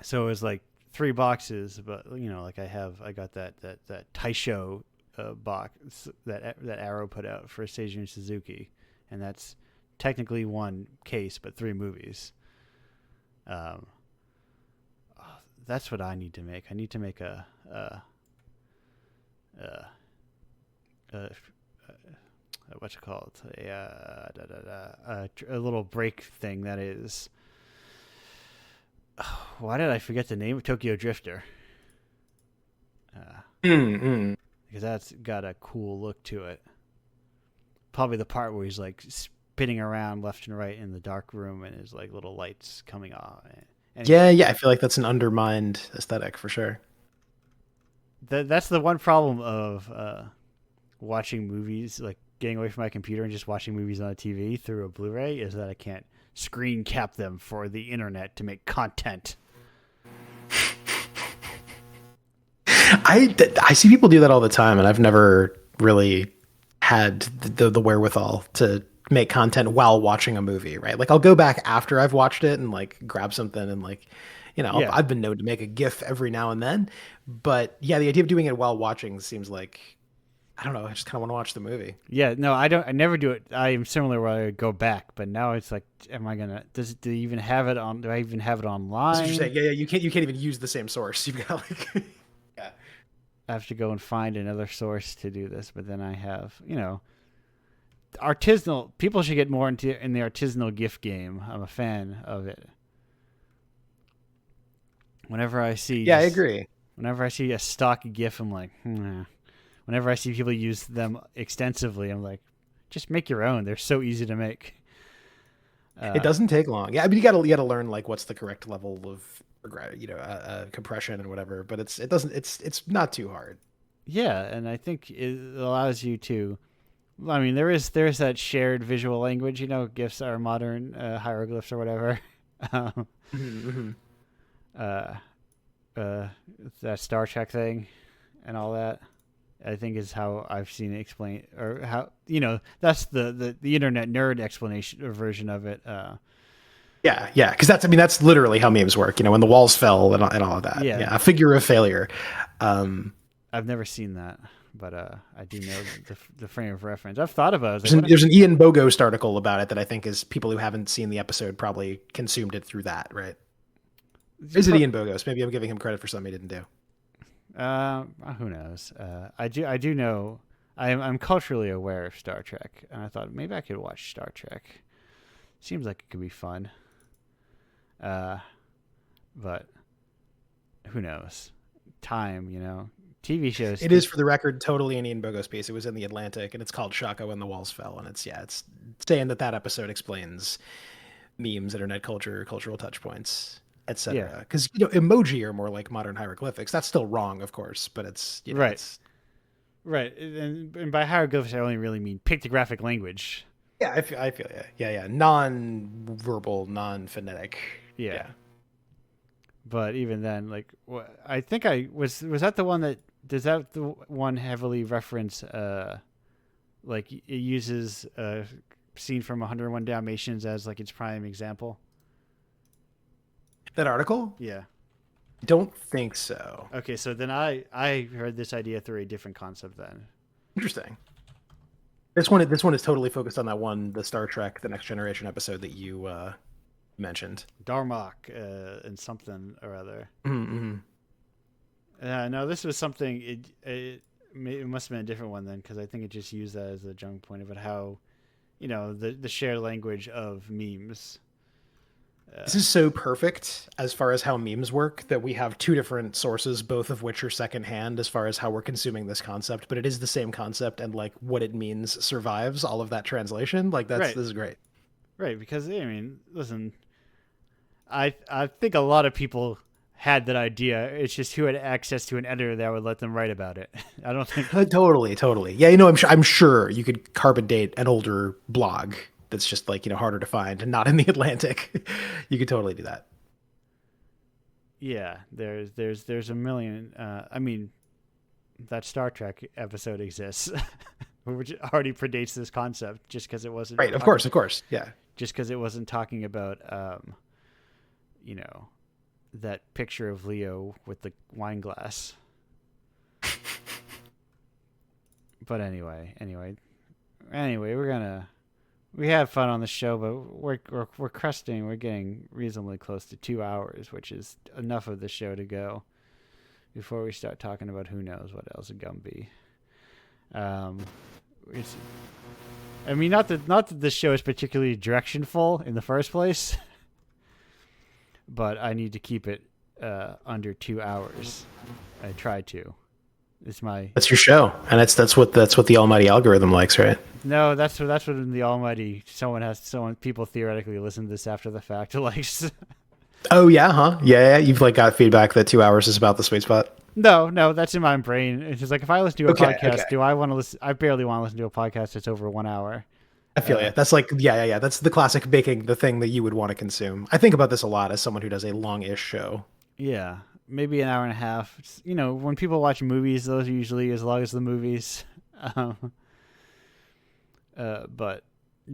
So it was like 3 boxes, but like I got that Taisho box that Arrow put out for Seijun Suzuki, and that's technically 1 case but 3 movies. That's what I need to make. I need to make a what you call it? A little break thing that is. Why did I forget the name of Tokyo Drifter? Because that's got a cool look to it. Probably the part where he's like spinning around left and right in the dark room and his like little lights coming off. Yeah. I feel like that's an undermined aesthetic for sure. That's the one problem of watching movies, like getting away from my computer and just watching movies on a TV through a Blu-ray, is that I can't screen cap them for the internet to make content. I see people do that all the time, and I've never really had the wherewithal to make content while watching a movie, right? Like I'll go back after I've watched it and like grab something and like, Yeah. I've been known to make a GIF every now and then, but yeah, the idea of doing it while watching seems like, I don't know, I just kind of want to watch the movie. Yeah, no, I never do it. I am similar where I go back, but now it's like, do you even have it on? Do I even have it online? That's what you're saying. Yeah, you can't even use the same source. You've got like, yeah. I have to go and find another source to do this, but then I have, artisanal. People should get more in the artisanal GIF game. I'm a fan of it. Whenever I see, I agree. Whenever I see a stock GIF, I'm like, Whenever I see people use them extensively, I'm like, just make your own. They're so easy to make. It doesn't take long. Yeah, I mean, you gotta learn like what's the correct level of compression and whatever. But it's not too hard. Yeah, and I think it allows you to. I mean, there is that shared visual language. GIFs are modern hieroglyphs or whatever. That Star Trek thing and all that, I think is how I've seen it explained, or how that's the internet nerd explanation or version of it. Yeah, because that's literally how memes work. When the walls fell and all of that. Yeah, a figure of failure. I've never seen that, but I do know the frame of reference. I've thought about it. There's an Ian Bogost article about it that I think is people who haven't seen the episode probably consumed it through that, right? Is it Ian Bogost? Maybe I'm giving him credit for something he didn't do. Who knows? I do know. I'm culturally aware of Star Trek, and I thought maybe I could watch Star Trek. Seems like it could be fun. But who knows? Time, TV shows. It is, for the record, totally an Ian Bogost piece. It was in the Atlantic, and it's called Shaka When the Walls Fell, and it's saying that episode explains memes, internet culture, cultural touch points, etc. Because emoji are more like modern hieroglyphics. That's still wrong, of course, but it's right. It's, right, and by hieroglyphics, I only really mean pictographic language. Yeah, I feel yeah, non-verbal, non-phonetic. Yeah. But even then, like, I think was that the one that does that the one heavily reference like it uses scene from 101 Dalmatians as like its prime example? That article? Yeah. Don't think so. Okay, so then I heard this idea through a different concept then. Interesting. This one is totally focused on that one, the Star Trek: The Next Generation episode that you mentioned. Darmok and something or other. Mm-hmm. No, this was something. It must have been a different one then, because I think it just used that as a junk point about how, the shared language of memes. This is so perfect as far as how memes work that we have two different sources, both of which are secondhand as far as how we're consuming this concept, but it is the same concept, and like what it means survives all of that translation. Like this is great. Right, because listen, I think a lot of people had that idea. It's just who had access to an editor that would let them write about it. I don't think totally. Yeah, I'm sure you could carbon date an older blog that's just like, harder to find and not in the Atlantic. You could totally do that. Yeah, there's a million. I mean, that Star Trek episode exists, which already predates this concept, just because it wasn't right. Of course, yeah. Just because it wasn't talking about, that picture of Leo with the wine glass. But anyway, we have fun on the show, but we're cresting. We're getting reasonably close to 2 hours, which is enough of the show to go before we start talking about who knows what else it gonna be. Not that this show is particularly directionful in the first place, but I need to keep it under 2 hours. I try to. That's your show, and that's what the almighty algorithm likes, right? No, that's what in the almighty people theoretically listen to this after the fact likes. Oh yeah, huh? Yeah. You've like got feedback that 2 hours is about the sweet spot. No, that's in my brain. It's just like if I listen to a podcast, do I want to listen? I barely want to listen to a podcast that's over 1 hour. I feel you. That's like yeah. That's the classic baking, the thing that you would want to consume. I think about this a lot as someone who does a long-ish show. Yeah. Maybe an hour and a half. It's, when people watch movies, those are usually as long as the movies. But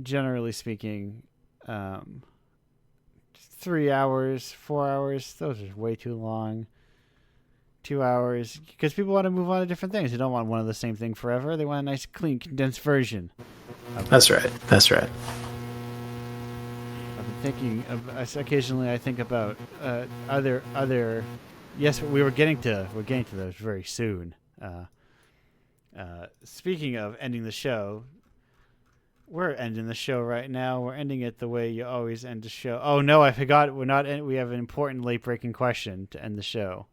generally speaking, 3 hours, 4 hours, those are way too long. 2 hours, because people want to move on to different things. They don't want one of the same thing forever. They want a nice, clean, condensed version. That's right. I've been thinking occasionally. I think about other. Yes, we're getting to those very soon. Speaking of ending the show, we're ending the show right now. We're ending it the way you always end the show. Oh no, I forgot. We have an important late breaking question to end the show.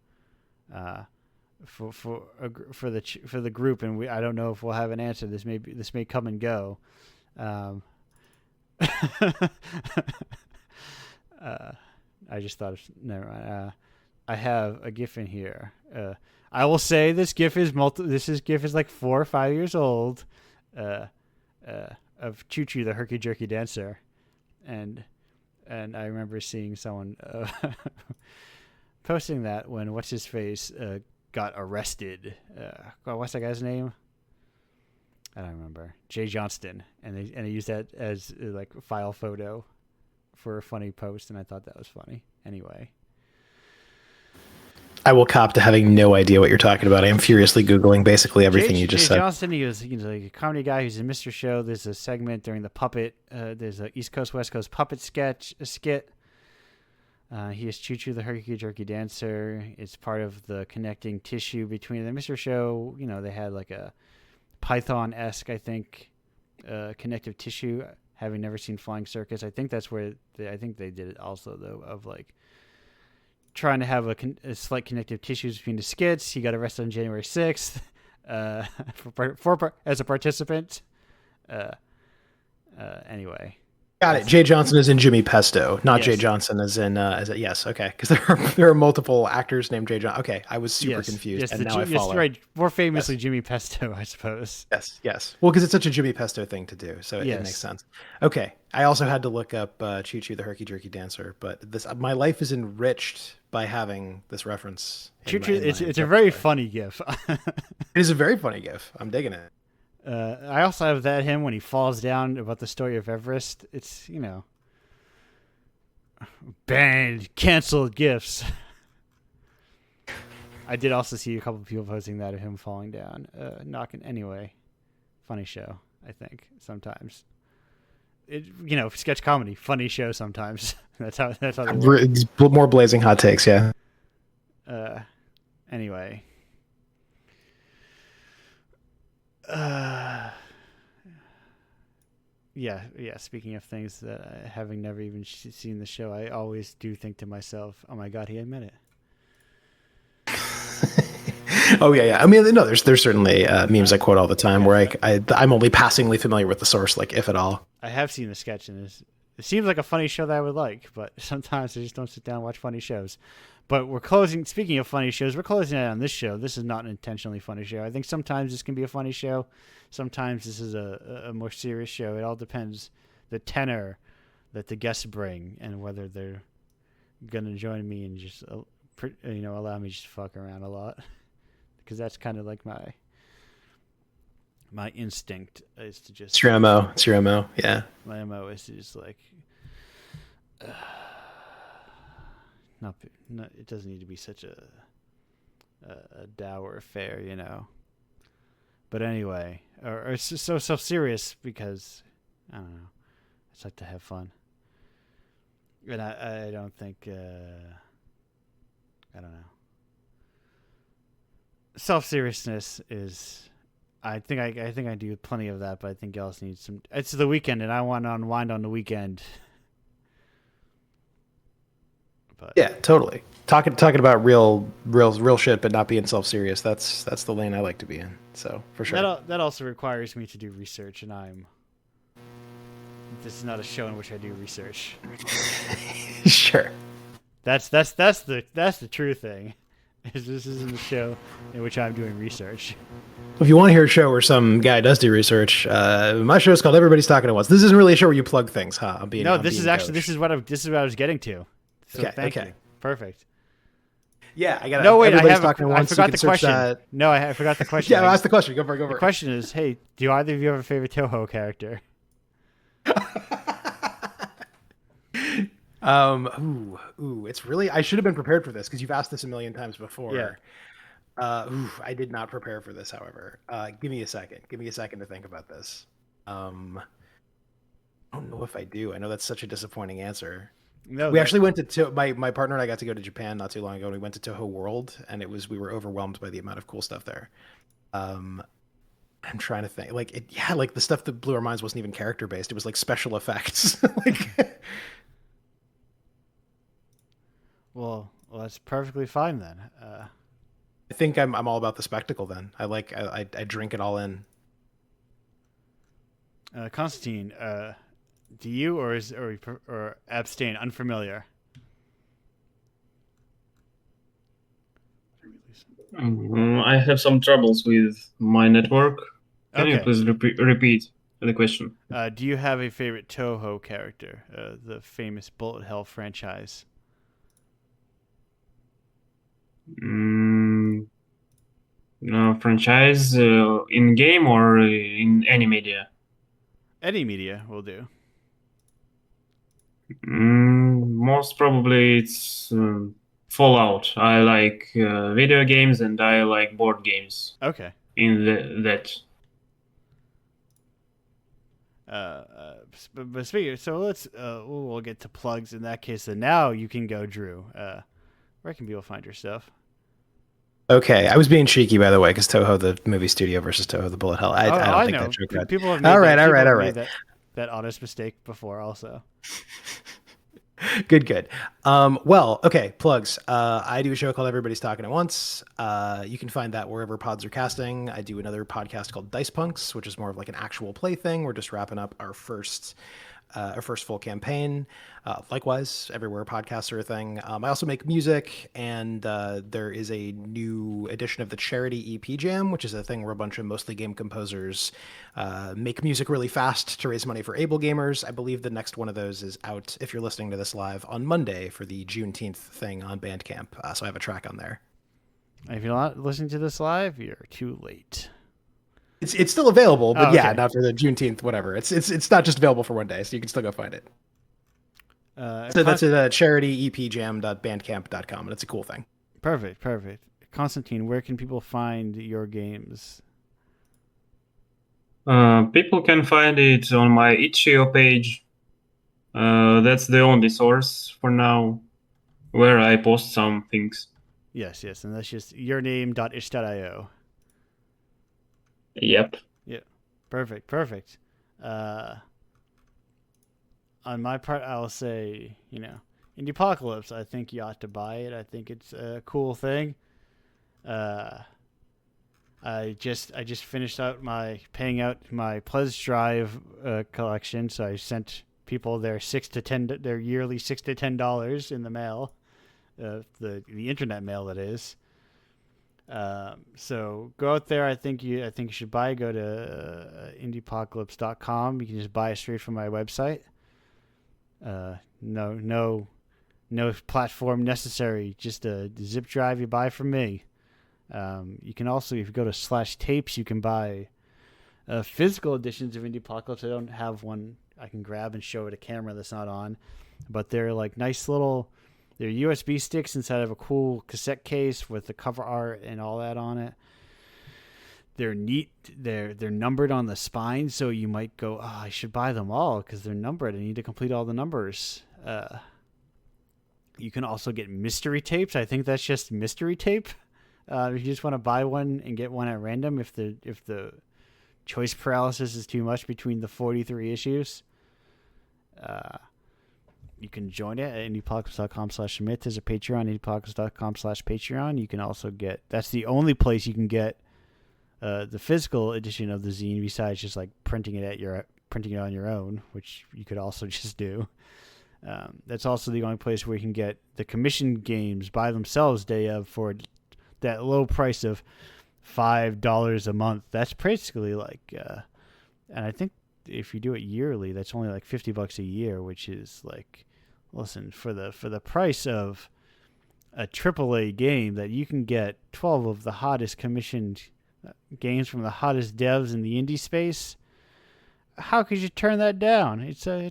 For the group, and I don't know if we'll have an answer. This may come and go. I just thought never mind. I have a GIF in here. I will say this GIF is GIF is like 4 or 5 years old, of Choo Choo the herky jerky dancer, and I remember seeing someone posting that when what's his face got arrested. What's that guy's name? I don't remember. Jay Johnston, and they used that as like a file photo for a funny post, and I thought that was funny. Anyway. I will cop to having no idea what you're talking about. I am furiously Googling basically everything you just said. Jay Johnston, he was like a comedy guy who's in Mr. Show. There's a segment during the Puppet. There's a East Coast, West Coast Puppet skit. He is Choo Choo the herky jerky dancer. It's part of the connecting tissue between the Mr. Show. They had like a Python-esque, I think, connective tissue. Having never seen Flying Circus, I think that's where I think they did it also, though, of like trying to have a slight connective tissues between the skits. He got arrested on January 6th as a participant. Anyway. Got it. Jay Johnson is in Jimmy Pesto, not yes. Jay Johnson is in yes, okay. Because there are multiple actors named Jay Johnson. Okay, I was super confused, yes, and now I follow. Yes, right. More famously, yes. Jimmy Pesto, I suppose. Yes. Well, because it's such a Jimmy Pesto thing to do, so it makes sense. Okay, I also had to look up Choo Choo the herky jerky dancer, but my life is enriched by having this reference. Choo Choo, it's a very funny GIF. It is a very funny GIF. I'm digging it. I also have that him when he falls down about the story of Everest. It's, banned, canceled gifts. I did also see a couple of people posting that of him falling down, knocking. Anyway, funny show. I think sometimes sketch comedy, funny show sometimes. that's how they work. More blazing hot takes, yeah. Anyway. Yeah. Speaking of things that having never even seen the show, I always do think to myself, "Oh my God, he admitted it." Oh yeah. I mean, no, there's certainly memes I quote all the time where I'm only passingly familiar with the source, like if at all. I have seen the sketch, and it seems like a funny show that I would like, but sometimes I just don't sit down and watch funny shows. But we're closing. Speaking of funny shows, we're closing out on this show. This is not an intentionally funny show. I think sometimes this can be a funny show. Sometimes this is a more serious show. It all depends the tenor that the guests bring and whether they're gonna join me and just allow me to just fuck around a lot, because that's kind of like my instinct is to just. It's your MO. It's your MO. Yeah. My MO is to just like. Not, it doesn't need to be such a dour affair, But anyway, or it's just so serious because I don't know. I just like to have fun, and I don't think I don't know. Self-seriousness is. I think I do plenty of that, but I think you also need some. It's the weekend, and I want to unwind on the weekend. But. Yeah, totally. Talking about real shit, but not being self-serious. That's the lane I like to be in. So for sure. That also requires me to do research, and this is not a show in which I do research. Sure. That's the true thing. This isn't a show in which I'm doing research. If you want to hear a show where some guy does do research, my show is called Everybody's Talking at Once. This isn't really a show where you plug things, huh? This is what I was getting to. So thank you. Perfect. Yeah, I got. No, wait. I forgot the question. No, I forgot the question. Yeah, ask the question. Go for it. The question is, hey, do either of you have a favorite Toho character? It's really. I should have been prepared for this because you've asked this a million times before. Yeah. I did not prepare for this. However, give me a second. Give me a second to think about this. I don't know if I do. I know that's such a disappointing answer. No, we actually went to my partner and I got to go to Japan not too long ago. And we went to Toho World, and we were overwhelmed by the amount of cool stuff there. I'm trying to think, like the stuff that blew our minds wasn't even character based. It was like special effects. Well, that's perfectly fine then. I think I'm all about the spectacle. Then I drink it all in. Constantine, do you or abstain? Unfamiliar. I have some troubles with my network. Can you Okay. please repeat the question? Do you have a favorite Toho character? The famous Bullet Hell franchise. No, franchise in game or in any media? Any media will do. Most probably it's Fallout. I like video games and I like board games. Okay. In that. But speaking, so let's we'll get to plugs in that case. And now you can go, Drew. Where can people find your stuff? Okay, I was being cheeky, by the way, because Toho, the movie studio, versus Toho, the Bullet Hell. I don't think that joke right. People have made all right. That honest mistake before, also. Good. Well, okay, plugs. I do a show called Everybody's Talking at Once. You can find that wherever pods are casting. I do another podcast called Dice Punks, which is more of like an actual play thing. We're just wrapping up our first full campaign. Likewise, everywhere podcasts are a thing. I also make music, and there is a new edition of the Charity EP Jam, which is a thing where a bunch of mostly game composers make music really fast to raise money for able gamers. I believe the next one of those is out, if you're listening to this live, on Monday for the Juneteenth thing on Bandcamp. So I have a track on there. If you're not listening to this live, you're too late. It's still available, but Oh, yeah, okay. not for the Juneteenth, whatever. It's not just available for one day, so you can still go find it. So that's at charityepjam.bandcamp.com, and it's a cool thing. Perfect. Constantine, where can people find your games? People can find it on my itch.io page. That's the only source for now where I post some things. Yes, and that's just yourname.itch.io. Yep. Yeah, perfect. On my part, I'll say, Indiepocalypse. I think you ought to buy it. I think it's a cool thing. I just finished out paying out my Pledge Drive collection, so I sent people their yearly $6 to $10 in the mail, the internet mail, that is. So go out there. I think you should buy. Go to indiepocalypse.com. You can just buy it straight from my website. No platform necessary. Just a zip drive you buy from me. You can also, if you go to /tapes, you can buy physical editions of Indiepocalypse. I don't have one I can grab and show at a camera that's not on, but they're like nice little. They're USB sticks inside of a cool cassette case with the cover art and all that on it. They're neat. They're numbered on the spine, so you might go, "Oh, I should buy them all because they're numbered. I need to complete all the numbers." You can also get mystery tapes. I think that's just mystery tape. If you just want to buy one and get one at random, if the choice paralysis is too much between the 43 issues, you can join it at indiepocalypse.com/submit. There's a Patreon, indiepocalypse.com/Patreon. You can also that's the only place you can get the physical edition of the zine besides just like printing it on your own, which you could also just do. That's also the only place where you can get the commissioned games by themselves day of for that low price of $5 a month. That's basically like, and I think if you do it yearly, that's only like $50 a year, which is like, listen, for the price of a AAA game that you can get 12 of the hottest commissioned games from the hottest devs in the indie space. How could you turn that down? It's a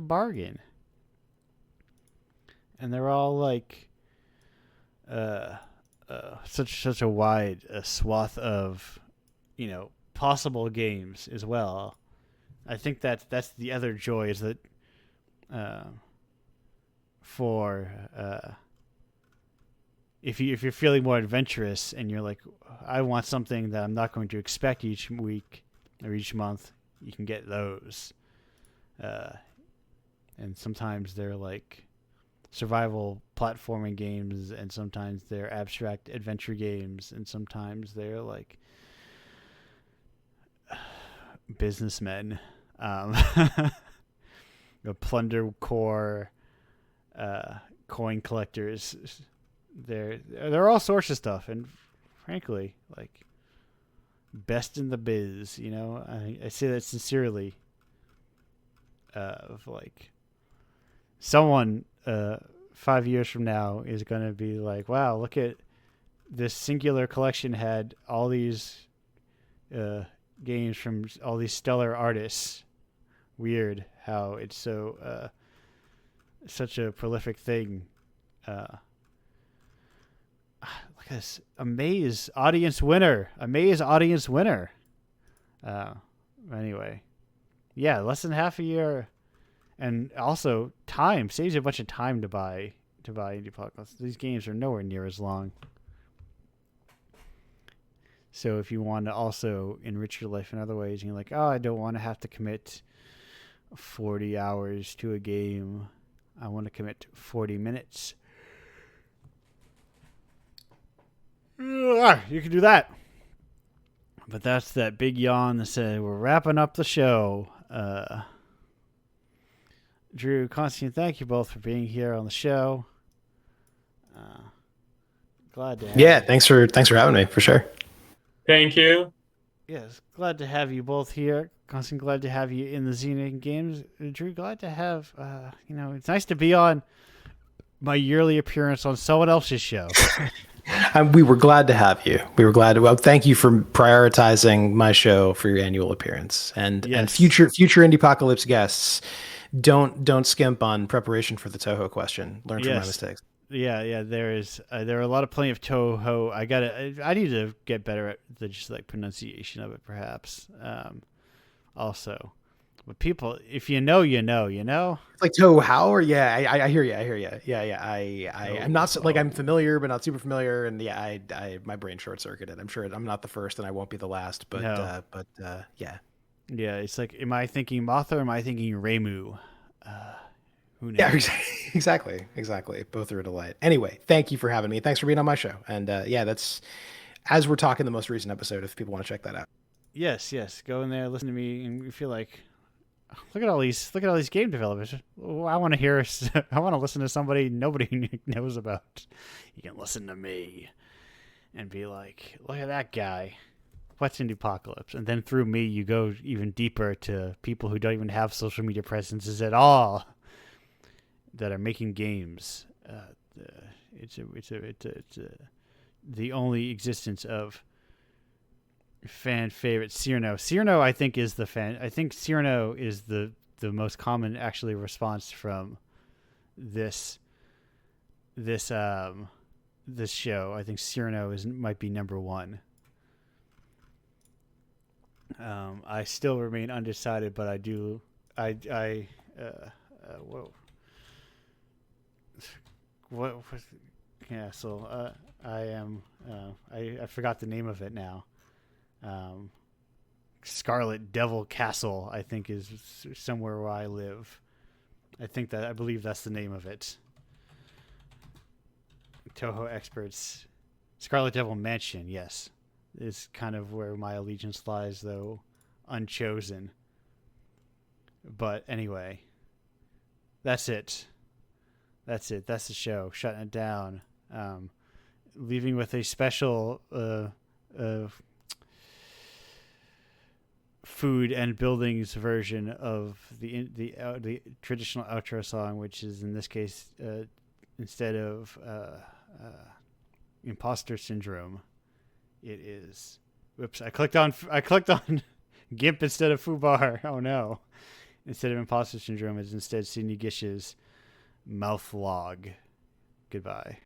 bargain. And they're all like such a wide swath of possible games as well. I think that's the other joy is that for if you're feeling more adventurous and you're like, I want something that I'm not going to expect each week or each month, you can get those. And sometimes they're like survival platforming games, and sometimes they're abstract adventure games, and sometimes they're like businessmen, the plunder core, coin collectors. They're all sorts of stuff, and frankly, like best in the biz. I say that sincerely. Of like someone 5 years from now is going to be like, wow, look at this singular collection had all these games from all these stellar artists. Weird how it's so such a prolific thing. Look at this. Amaze audience winner. Anyway. Yeah, less than half a year. And also time saves you a bunch of time to buy Indiepocalypse. These games are nowhere near as long. So if you want to also enrich your life in other ways, and you're like, oh, I don't want to have to commit 40 hours to a game. I want to commit 40 minutes. You can do that. But that's that big yawn that said we're wrapping up the show. Drew, Constantine, thank you both for being here on the show. Glad to have you. Thanks for having me, for sure. Thank you. Yes, glad to have you both here. Constantine, glad to have you in the Xena Games. Drew, glad to have, it's nice to be on my yearly appearance on someone else's show. We were glad to have you. We were glad to. Well, thank you for prioritizing my show for your annual appearance, and Yes. future Indiepocalypse guests. Don't skimp on preparation for the Toho question. Learn from my Yes. mistakes. Yeah. There are a lot of plenty of Toho. I need to get better at the just like pronunciation of it, perhaps. Also, but people, if you know, you know, you know. It's like Toho how or yeah. I hear you. I hear you. Yeah. I'm not like I'm familiar, but not super familiar. And yeah, I my brain short circuited. I'm sure I'm not the first, and I won't be the last. But No. yeah. Yeah, it's like, am I thinking Mothra or am I thinking Remu? Who knows? Yeah, exactly. Both are a delight. Anyway, thank you for having me. Thanks for being on my show. And yeah, that's as we're talking the most recent episode. If people want to check that out. Yes. Go in there, listen to me, and you feel like, look at all these game developers. Oh, I want to hear. I want to listen to somebody nobody knows about. You can listen to me, and be like, look at that guy. What's Indiepocalypse? And then through me, you go even deeper to people who don't even have social media presences at all, that are making games. It's the only existence of fan favorite Cyrano. Cyrano, I think, is the fan. I think Cyrano is the most common actually response from this show. I think Cyrano might be number one. I still remain undecided, but I do. Whoa. What? Yeah. So I am. I forgot the name of it now. Scarlet Devil Castle, I think, is somewhere where I live. I believe that's the name of it. Toho experts. Scarlet Devil Mansion, yes, is kind of where my allegiance lies, though unchosen. But anyway, that's it. That's the show. Shutting it down. Leaving with a special food and buildings version of the traditional outro song, which is in this case instead of imposter syndrome, it is. Whoops! I clicked on GIMP instead of Fubar. Oh no! Instead of imposter syndrome, it's instead Sidney Gish's mouth log. Goodbye.